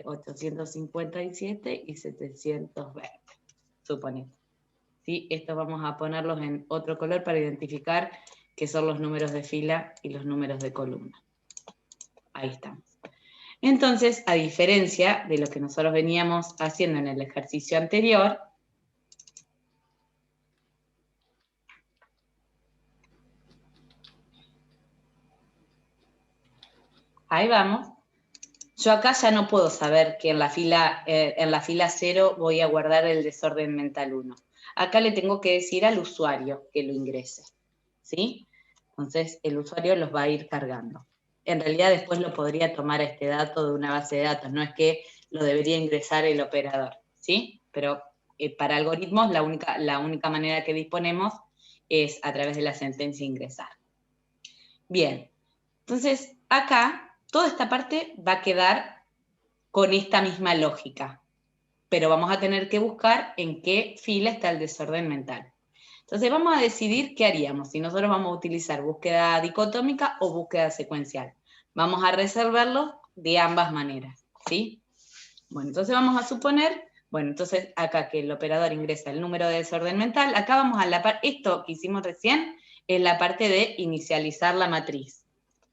857 y 720, suponete. ¿Sí? Esto vamos a ponerlos en otro color para identificar qué son los números de fila y los números de columna. Ahí estamos. Entonces, a diferencia de lo que nosotros veníamos haciendo en el ejercicio anterior, ahí vamos. Yo acá ya no puedo saber que en la fila 0 voy a guardar el desorden mental 1. Acá le tengo que decir al usuario que lo ingrese, ¿sí? Entonces, el usuario los va a ir cargando. En realidad, después lo podría tomar este dato de una base de datos, no es que lo debería ingresar el operador, ¿sí? Pero para algoritmos, la única manera que disponemos es a través de la sentencia ingresar. Bien, entonces acá toda esta parte va a quedar con esta misma lógica, pero vamos a tener que buscar en qué fila está el desorden mental. Entonces vamos a decidir qué haríamos, si nosotros vamos a utilizar búsqueda dicotómica o búsqueda secuencial. Vamos a resolverlo de ambas maneras, ¿sí? Bueno, entonces vamos a suponer, bueno, entonces acá que el operador ingresa el número de desorden mental, acá vamos a la parte, esto que hicimos recién es la parte de inicializar la matriz,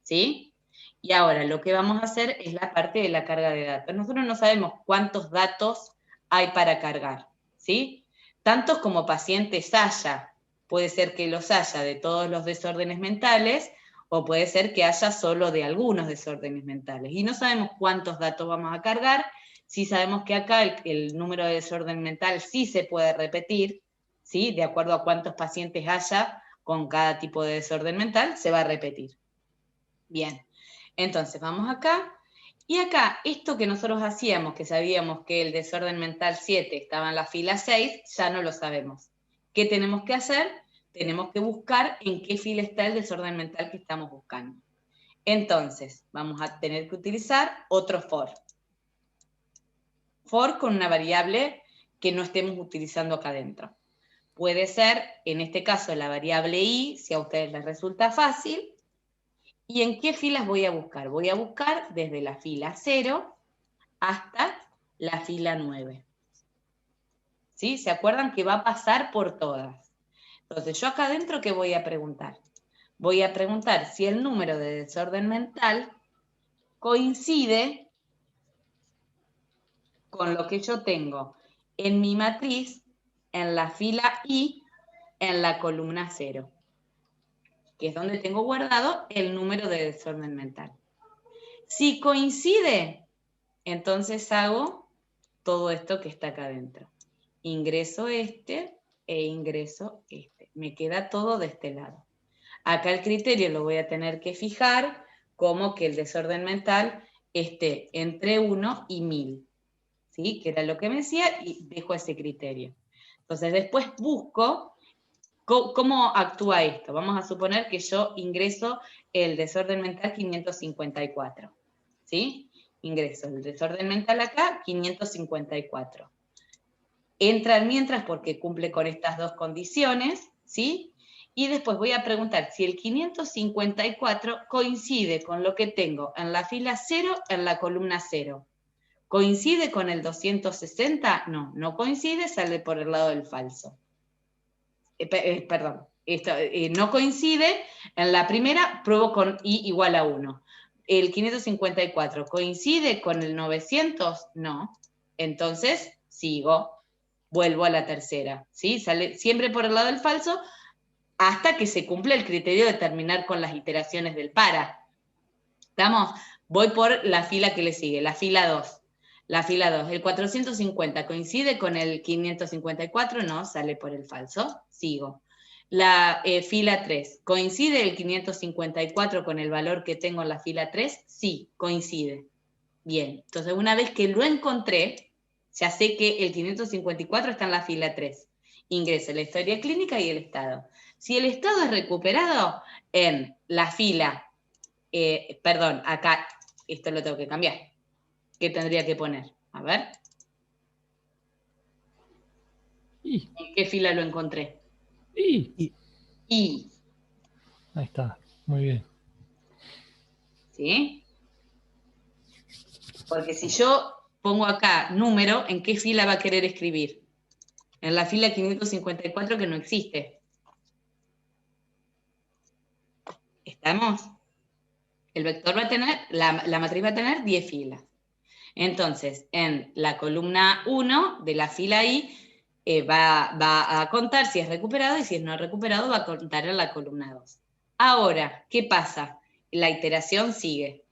¿sí? Y ahora lo que vamos a hacer es la parte de la carga de datos. Nosotros no sabemos cuántos datos hay para cargar, ¿sí? Tantos como pacientes haya. Puede ser que los haya de todos los desórdenes mentales o puede ser que haya solo de algunos desórdenes mentales. Y no sabemos cuántos datos vamos a cargar. Sí sabemos que acá el número de desorden mental sí se puede repetir, ¿sí? De acuerdo a cuántos pacientes haya con cada tipo de desorden mental, se va a repetir. Bien, entonces vamos acá, y acá esto que nosotros hacíamos, que sabíamos que el desorden mental 7 estaba en la fila 6, ya no lo sabemos. ¿Qué tenemos que hacer? Tenemos que buscar en qué fila está el desorden mental que estamos buscando. Entonces, vamos a tener que utilizar otro for. For con una variable que no estemos utilizando acá adentro. Puede ser, en este caso, la variable i, si a ustedes les resulta fácil. ¿Y en qué filas voy a buscar? Voy a buscar desde la fila 0 hasta la fila 9. ¿Sí? ¿Se acuerdan que va a pasar por todas? Entonces, yo acá adentro, ¿qué voy a preguntar? Voy a preguntar si el número de desorden mental coincide con lo que yo tengo en mi matriz, en la fila I, en la columna 0, que es donde tengo guardado el número de desorden mental. Si coincide, entonces hago todo esto que está acá adentro. Ingreso este e ingreso este. Me queda todo de este lado. Acá el criterio lo voy a tener que fijar como que el desorden mental esté entre 1 y 1000. ¿Sí? Que era lo que me decía y dejo ese criterio. Entonces después busco cómo actúa esto. Vamos a suponer que yo ingreso el desorden mental 554. ¿Sí? Ingreso el desorden mental acá, 554. Entra mientras porque cumple con estas dos condiciones, ¿sí? Y después voy a preguntar si el 554 coincide con lo que tengo en la fila 0, en la columna 0. ¿Coincide con el 260? No, no coincide, sale por el lado del falso. Perdón, esto, no coincide, en la primera pruebo con i igual a 1. El 554, ¿coincide con el 900? No. Entonces, sigo, vuelvo a la tercera, ¿sí? Sale siempre por el lado del falso hasta que se cumple el criterio de terminar con las iteraciones del para. ¿Estamos? Voy por la fila que le sigue, la fila 2. La fila 2, el 450 coincide con el 554, no, sale por el falso, sigo. La fila 3, ¿coincide el 554 con el valor que tengo en la fila 3? Sí, coincide. Bien, entonces una vez que lo encontré, ya sé que el 554 está en la fila 3. Ingreso la historia clínica y el estado. Si el estado es recuperado en la fila, perdón, acá, esto lo tengo que cambiar. ¿Qué tendría que poner? A ver. ¿En qué fila lo encontré? Y. Y. Ahí está, muy bien. ¿Sí? Porque si yo pongo acá número, ¿en qué fila va a querer escribir? En la fila 554 que no existe. ¿Estamos? El vector va a tener, la matriz va a tener 10 filas. Entonces, en la columna 1 de la fila I va a contar si es recuperado y si es no recuperado va a contar en la columna 2. Ahora, ¿qué pasa? La iteración sigue.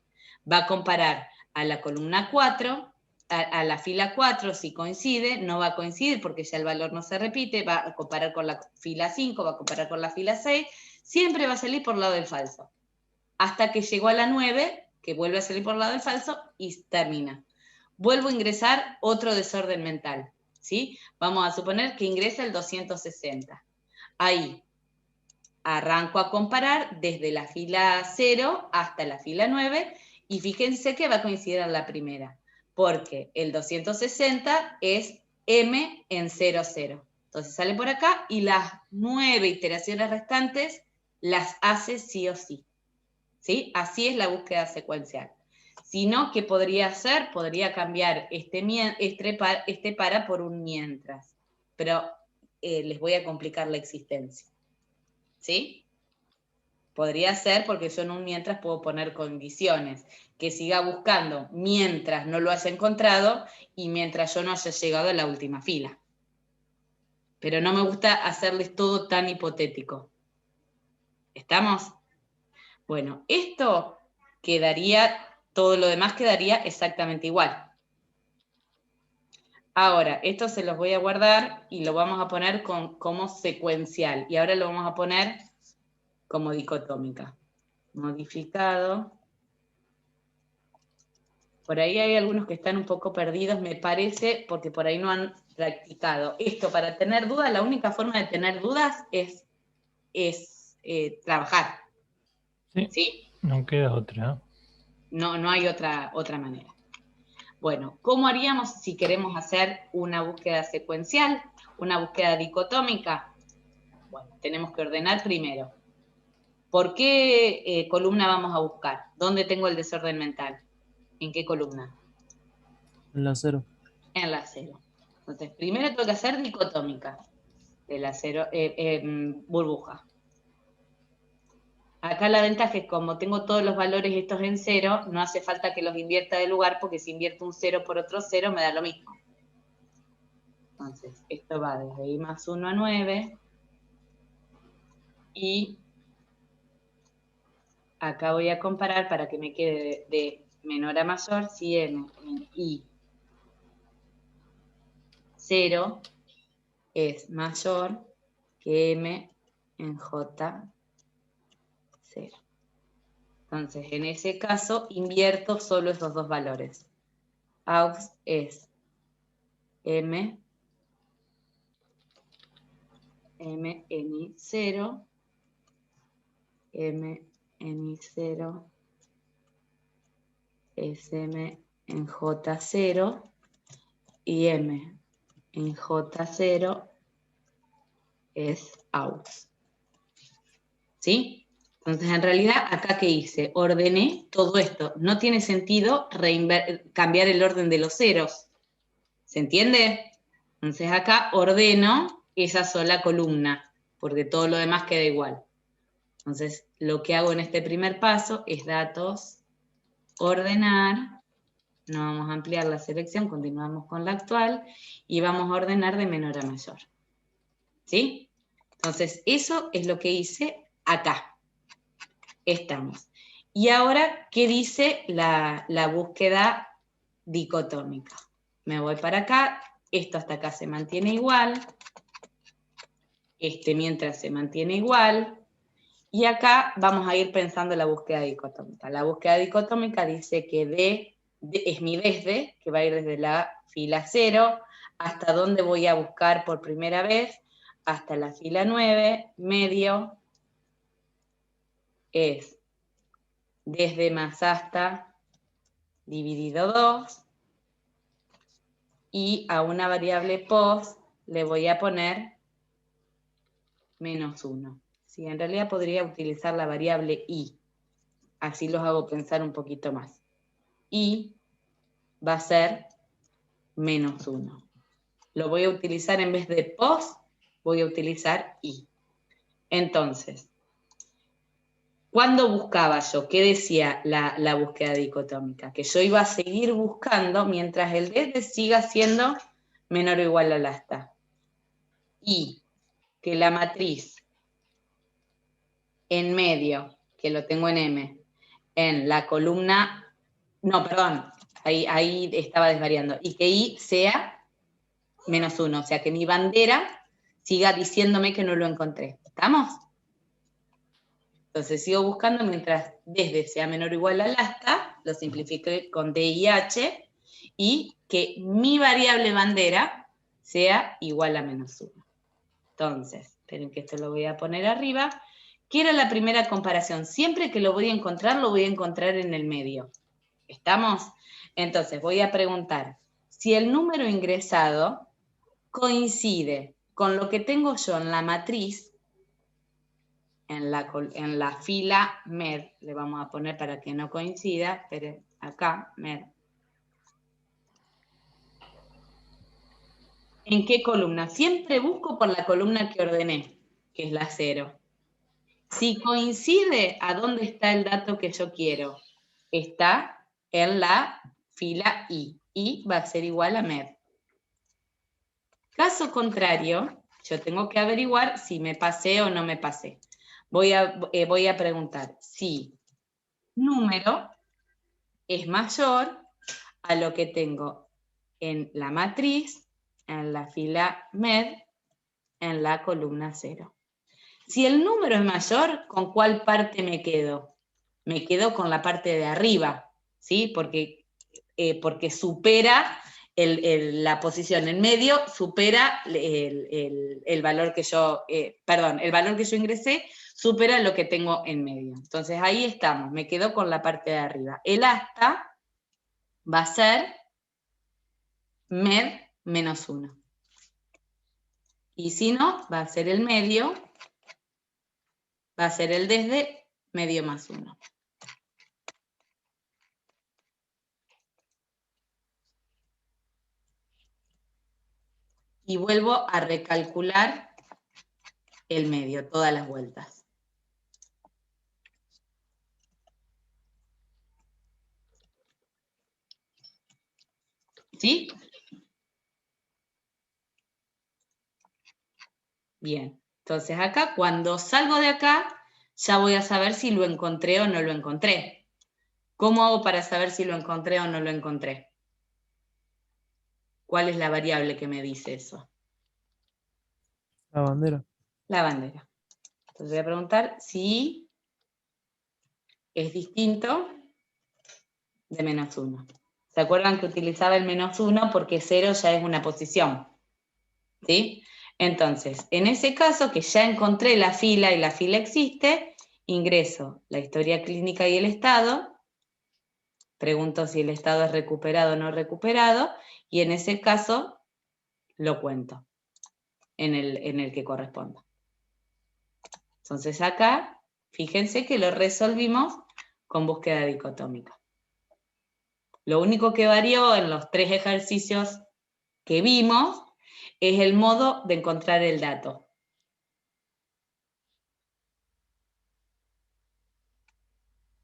Va a comparar a la columna 4, a la fila 4 si coincide, no va a coincidir porque ya el valor no se repite, va a comparar con la fila 5, va a comparar con la fila 6, siempre va a salir por el lado del falso. Hasta que llegó a la 9, que vuelve a salir por el lado del falso y termina. Vuelvo a ingresar otro desorden mental, ¿sí? Vamos a suponer que ingresa el 260. Ahí arranco a comparar desde la fila 0 hasta la fila 9 y fíjense que va a coincidir en la primera, porque el 260 es M en 0, 0. Entonces sale por acá y las 9 iteraciones restantes las hace sí o sí. ¿Sí? Así es la búsqueda secuencial. Si no, ¿qué podría hacer? Podría cambiar este para por un mientras. Pero les voy a complicar la existencia. ¿Sí? Podría ser porque yo en un mientras puedo poner condiciones. Que siga buscando mientras no lo haya encontrado y mientras yo no haya llegado a la última fila. Pero no me gusta hacerles todo tan hipotético. ¿Estamos? Bueno, esto quedaría, todo lo demás quedaría exactamente igual. Ahora, esto se los voy a guardar y lo vamos a poner como secuencial. Y ahora lo vamos a poner como dicotómica. Modificado. Por ahí hay algunos que están un poco perdidos, me parece, porque por ahí no han practicado. Esto, para tener dudas, la única forma de tener dudas es trabajar. Sí, ¿Sí? no queda otra. No hay otra manera. Bueno, ¿cómo haríamos si queremos hacer una búsqueda secuencial, una búsqueda dicotómica? Bueno, tenemos que ordenar primero. ¿Por qué columna vamos a buscar? ¿Dónde tengo el desorden mental? ¿En qué columna? En la 0. En la 0. Entonces, primero tengo que hacer dicotómica de la 0, burbuja. Acá la ventaja es que como tengo todos los valores estos en 0, no hace falta que los invierta de lugar, porque si invierto un 0 por otro 0 me da lo mismo. Entonces, esto va desde I más 1 a 9. Y acá voy a comparar para que me quede de menor a mayor, si M en I 0 es mayor que M en J 0. Entonces, en ese caso, invierto solo esos dos valores. Aux es M en I0, M en I0 es M en J0 y M en J0 es AUX. ¿Sí? Entonces, en realidad, acá ¿qué hice? Ordené todo esto. No tiene sentido cambiar el orden de los ceros. ¿Se entiende? Entonces, acá ordeno esa sola columna, porque todo lo demás queda igual. Entonces, lo que hago en este primer paso es datos, ordenar. No vamos a ampliar la selección, continuamos con la actual, y vamos a ordenar de menor a mayor. ¿Sí? Entonces, eso es lo que hice acá. Estamos. Y ahora, ¿qué dice la búsqueda dicotómica? Me voy para acá, esto hasta acá se mantiene igual, mientras se mantiene igual, y acá vamos a ir pensando la búsqueda dicotómica. La búsqueda dicotómica dice que es mi desde, que va a ir desde la fila 0, hasta donde voy a buscar por primera vez, hasta la fila 9, medio, es desde más hasta dividido 2, y a una variable pos le voy a poner menos 1. ¿Sí? En realidad podría utilizar la variable i, así los hago pensar un poquito más. I va a ser menos 1. Lo voy a utilizar en vez de pos, voy a utilizar i. Entonces, ¿cuándo buscaba yo? ¿Qué decía la búsqueda dicotómica? Que yo iba a seguir buscando mientras el desde siga siendo menor o igual al hasta. Y que la matriz en medio, que lo tengo en M, en la columna, no, perdón, ahí estaba desvariando, y que I sea menos 1, o sea, que mi bandera siga diciéndome que no lo encontré. ¿Estamos? Entonces sigo buscando mientras desde sea menor o igual al hasta, lo simplifiqué con D y H, y que mi variable bandera sea igual a menos 1. Entonces, esperen que esto lo voy a poner arriba. ¿Qué era la primera comparación? Siempre que lo voy a encontrar en el medio. ¿Estamos? Entonces, voy a preguntar si el número ingresado coincide con lo que tengo yo en la matriz, en la fila MED, le vamos a poner para que no coincida, pero acá, MED. ¿En qué columna? Siempre busco por la columna que ordené, que es la 0. Si coincide a dónde está el dato que yo quiero, está en la fila I. I va a ser igual a MED. Caso contrario, yo tengo que averiguar si me pasé o no me pasé. Voy a preguntar si número es mayor a lo que tengo en la matriz, en la fila MED, en la columna 0. Si el número es mayor, ¿con cuál parte me quedo? Me quedo con la parte de arriba, ¿sí? Porque supera la posición en medio, supera el valor que yo, el valor que yo ingresé, supera lo que tengo en medio. Entonces ahí estamos, me quedo con la parte de arriba. El hasta va a ser MED menos 1. Y si no, va a ser el medio, va a ser el desde medio más 1. Y vuelvo a recalcular el medio, todas las vueltas. ¿Sí? Bien. Entonces acá, cuando salgo de acá, ya voy a saber si lo encontré o no lo encontré. ¿Cómo hago para saber si lo encontré o no lo encontré? ¿Cuál es la variable que me dice eso? La bandera. La bandera. Entonces voy a preguntar si es distinto de menos 1. ¿Se acuerdan que utilizaba el menos 1 porque 0 ya es una posición? ¿Sí? Entonces, en ese caso que ya encontré la fila y la fila existe, ingreso la historia clínica y el estado, pregunto si el estado es recuperado o no recuperado, y en ese caso lo cuento en el que corresponda. Entonces acá, fíjense que lo resolvimos con búsqueda dicotómica. Lo único que varió en los 3 ejercicios que vimos es el modo de encontrar el dato.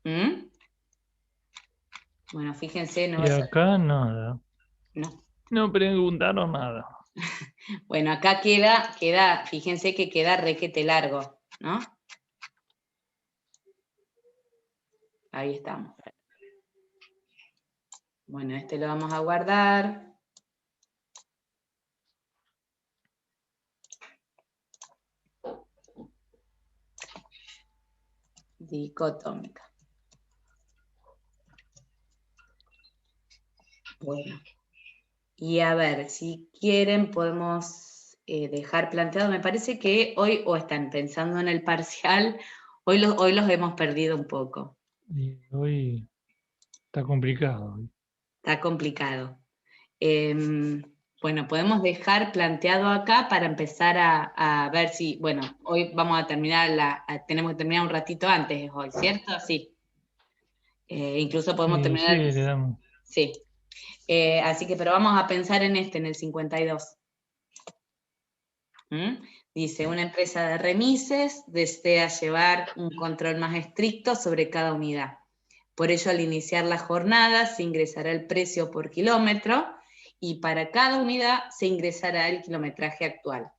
¿Mm? Bueno, fíjense, no Y va a ser... acá nada. No. No preguntaron nada. Bueno, acá queda, fíjense que queda requete largo, ¿no? Ahí estamos. Bueno, este lo vamos a guardar. Dicotómica. Bueno. Y a ver, si quieren podemos dejar planteado, me parece que hoy o están pensando en el parcial, hoy los hemos perdido un poco. Y hoy está complicado. Está complicado. Bueno, podemos dejar planteado acá para empezar a ver si, bueno, hoy vamos a terminar, tenemos que terminar un ratito antes hoy, ¿cierto? Sí. Incluso podemos Sí, terminar, le damos. sí. Así que, pero vamos a pensar en en el 52. ¿Mm? Dice, una empresa de remises desea llevar un control más estricto sobre cada unidad. Por ello, al iniciar la jornada, se ingresará el precio por kilómetro y para cada unidad se ingresará el kilometraje actual.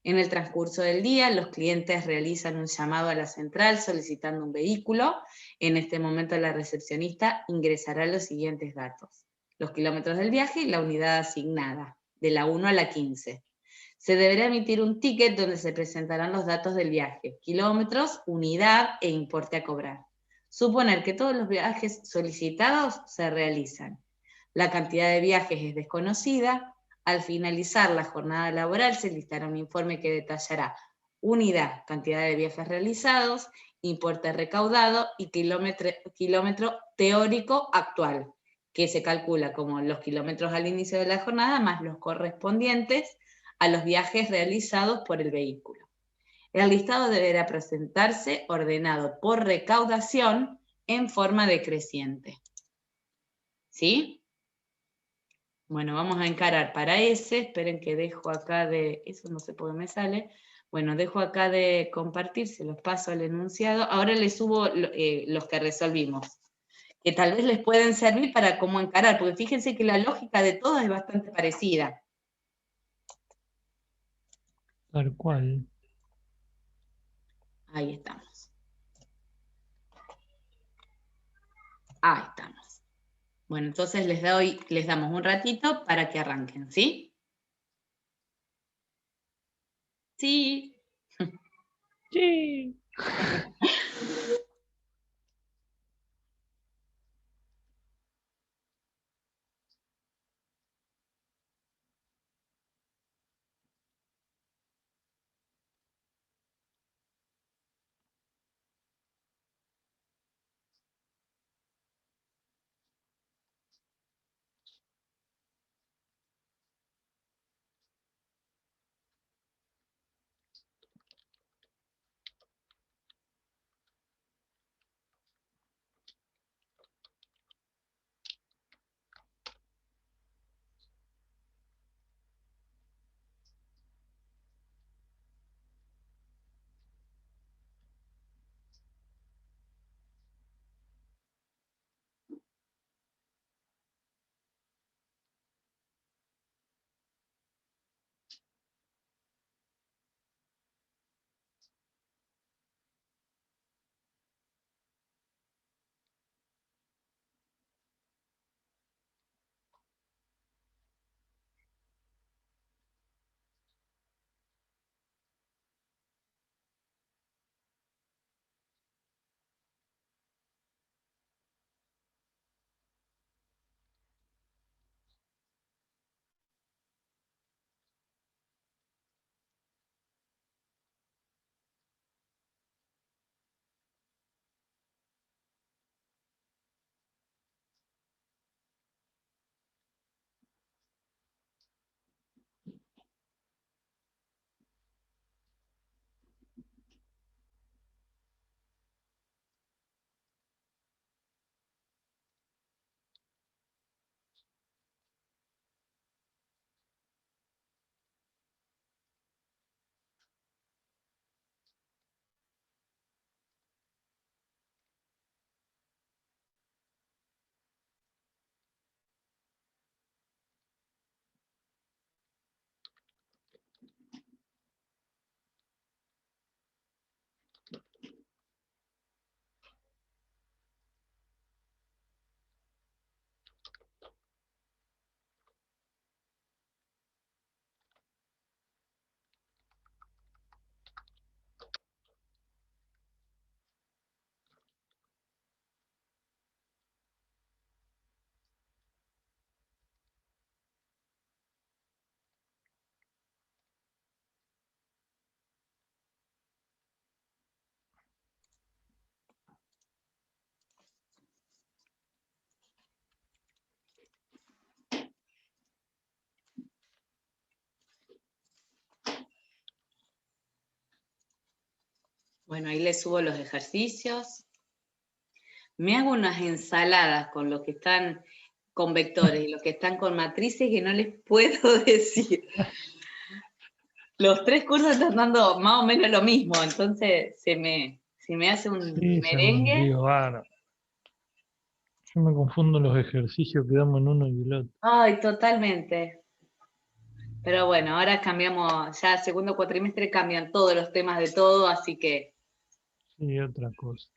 En el transcurso del día, los clientes realizan un llamado a la central solicitando un vehículo. En este momento, la recepcionista ingresará los siguientes datos: los kilómetros del viaje y la unidad asignada, de la 1 a la 15. Se deberá emitir un ticket donde se presentarán los datos del viaje, kilómetros, unidad e importe a cobrar. Suponer que todos los viajes solicitados se realizan. La cantidad de viajes es desconocida. Al finalizar la jornada laboral se listará un informe que detallará unidad, cantidad de viajes realizados, importe recaudado y kilómetro teórico actual, que se calcula como los kilómetros al inicio de la jornada más los correspondientes a los viajes realizados por el vehículo. El listado deberá presentarse ordenado por recaudación en forma decreciente. ¿Sí? Bueno, vamos a encarar para ese. Esperen que dejo acá de... Eso no sé por qué me sale. Bueno, dejo acá de compartir, se los paso al enunciado. Ahora les subo los que resolvimos, que tal vez les pueden servir para cómo encarar, porque fíjense que la lógica de todos es bastante parecida. Tal cual. Ahí estamos. Ahí estamos. Bueno, entonces les damos un ratito para que arranquen, ¿sí? Sí. Sí. Bueno, ahí les subo los ejercicios. Me hago unas ensaladas con los que están con vectores y los que están con matrices que no les puedo decir. Los 3 cursos están dando más o menos lo mismo, entonces se me hace un Sí, es un merengue. lío bárbaro. Yo me confundo los ejercicios que damos en uno y el otro. Ay, totalmente. Pero bueno, ahora cambiamos, ya segundo cuatrimestre cambian todos los temas de todo, así que Sí, otra cosa.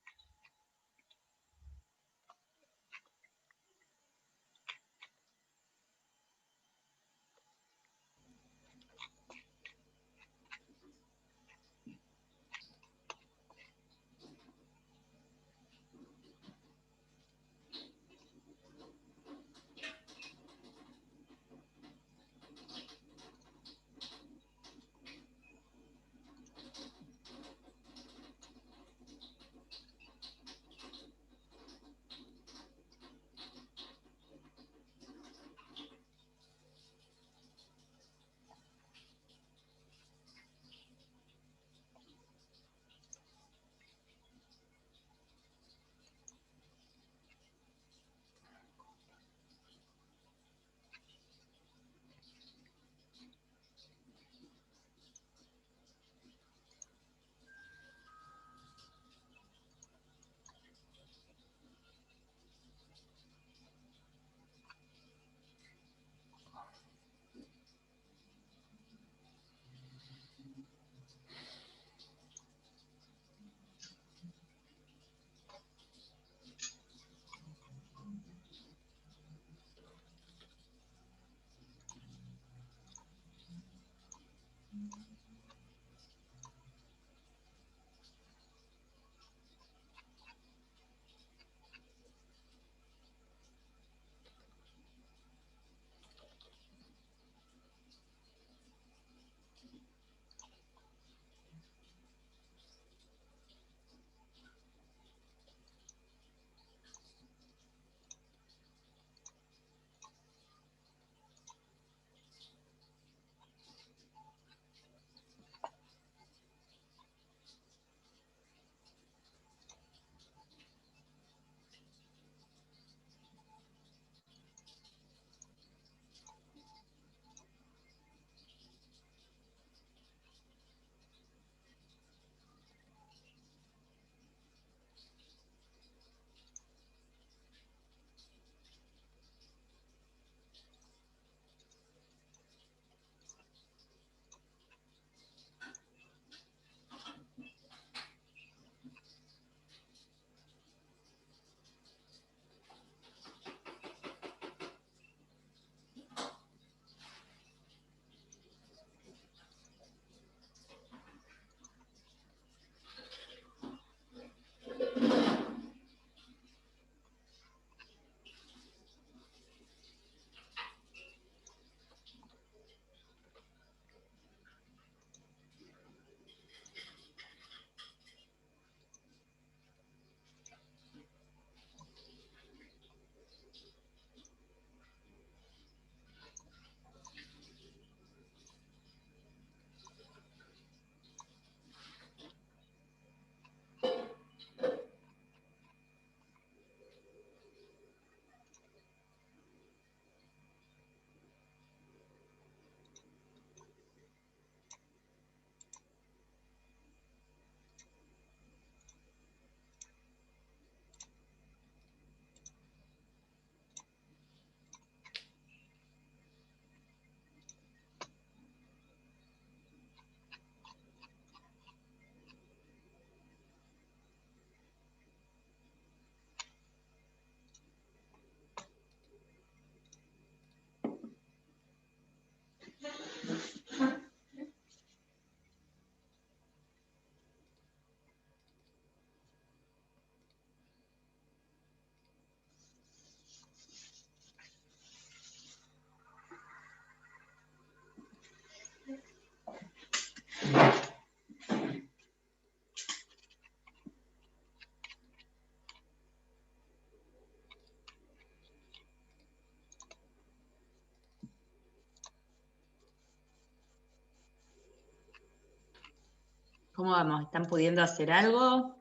¿Cómo vamos? ¿Están pudiendo hacer algo?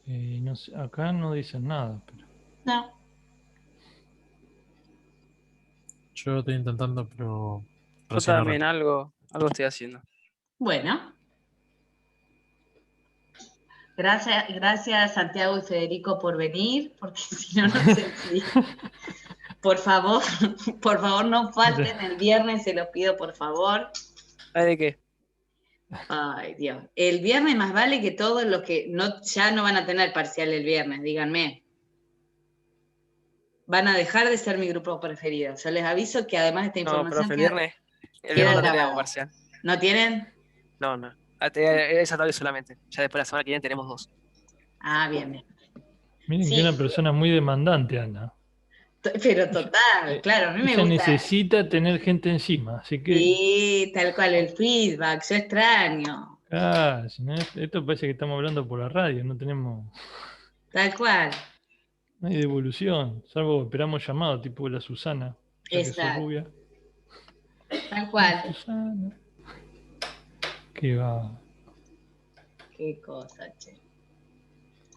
No sé, acá no dicen nada, pero No. Yo estoy intentando, pero Yo recién también arranqué. algo estoy haciendo. Bueno. Gracias Santiago y Federico por venir, porque si no, no sé si... Por favor, por favor, no falten el viernes, se los pido por favor. ¿Ay, de qué? Ay, Dios. El viernes más vale que todos los que ya no van a tener parcial el viernes, díganme. Van a dejar de ser mi grupo preferido. Yo les aviso que además esta No, información profe, queda el viernes no tenemos grabada. parcial. ¿No tienen? No. Esa tarde solamente. Ya después la semana que viene tenemos 2. Ah, bien, bien. miren que Sí, es una persona muy demandante, Ana. pero total, claro, a mí me Ella gusta. necesita tener gente encima, así que, Sí, tal cual, el feedback, yo extraño. si no, esto parece que estamos hablando por la radio, no tenemos, Tal cual, no hay devolución, salvo esperamos llamado, tipo la Susana, ya que sos exacto, rubia. tal La cual. Susana. Que va, Qué cosa, che.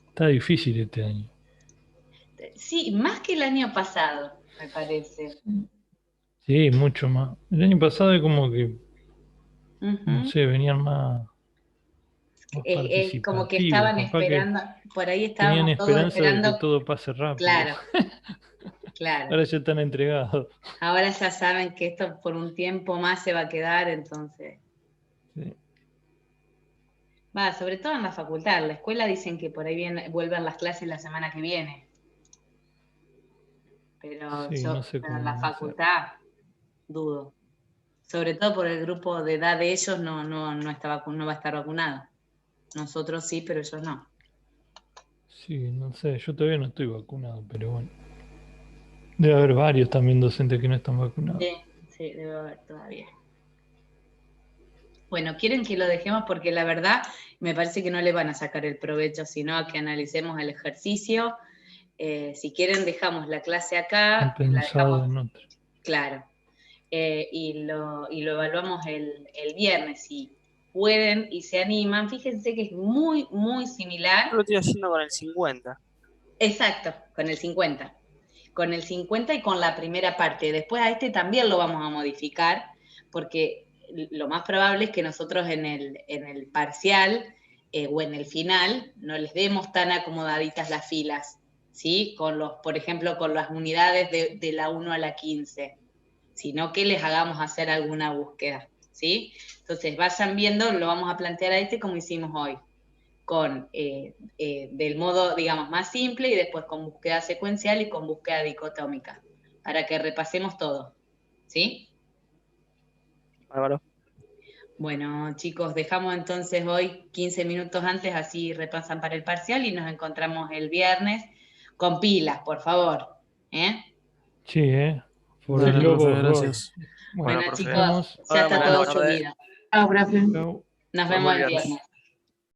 está difícil este año. Sí, más que el año pasado, me parece. Sí, mucho más. El año pasado es como que, no Ujú. sé, venían más Es como que participativos, estaban capaz que esperando, por ahí tenían estábamos todos esperanza de que esperando, todo pase rápido. claro, claro. Ahora ya están entregados. Ahora ya saben que esto por un tiempo más se va a quedar, entonces. Sí. Va, sobre todo en la facultad. En la escuela dicen que por ahí vuelven las clases la semana que viene. Pero Sí, no sé pero cómo en la van a hacer. facultad dudo. Sobre todo por el grupo de edad de ellos no va a estar vacunado. Nosotros sí, pero ellos no. Sí, no sé, yo todavía no estoy vacunado, pero bueno. Debe haber varios también docentes que no están vacunados. Sí, debe haber todavía. Bueno, quieren que lo dejemos porque la verdad me parece que no le van a sacar el provecho, sino a que analicemos el ejercicio. Si quieren, dejamos la clase acá. Han pensado en otro. Claro. Y lo evaluamos el viernes. Si pueden y se animan, fíjense que es muy, muy similar. Yo lo estoy haciendo con el 50. Exacto, con el 50. Con el 50 y con la primera parte. Después a este también lo vamos a modificar, porque lo más probable es que nosotros en el parcial o en el final no les demos tan acomodaditas las filas, ¿sí? Por ejemplo, con las unidades de la 1 a la 15, sino que les hagamos hacer alguna búsqueda, ¿sí? Entonces vayan viendo, lo vamos a plantear a este como hicimos hoy, con del modo, digamos, más simple y después con búsqueda secuencial y con búsqueda dicotómica, para que repasemos todo, ¿sí? Bárbaro. Bueno, chicos, dejamos entonces hoy 15 minutos antes, así repasan para el parcial y nos encontramos el viernes con pilas, por favor, ¿eh? Sí, por Dale, el profe, lobo Roy. gracias. Bueno, Bueno, profe. chicos, vemos. ya Nos está vemos todo buena tarde. subido. Chao, profe. Chau. Nos Nos vemos vemos el el viernes. viernes.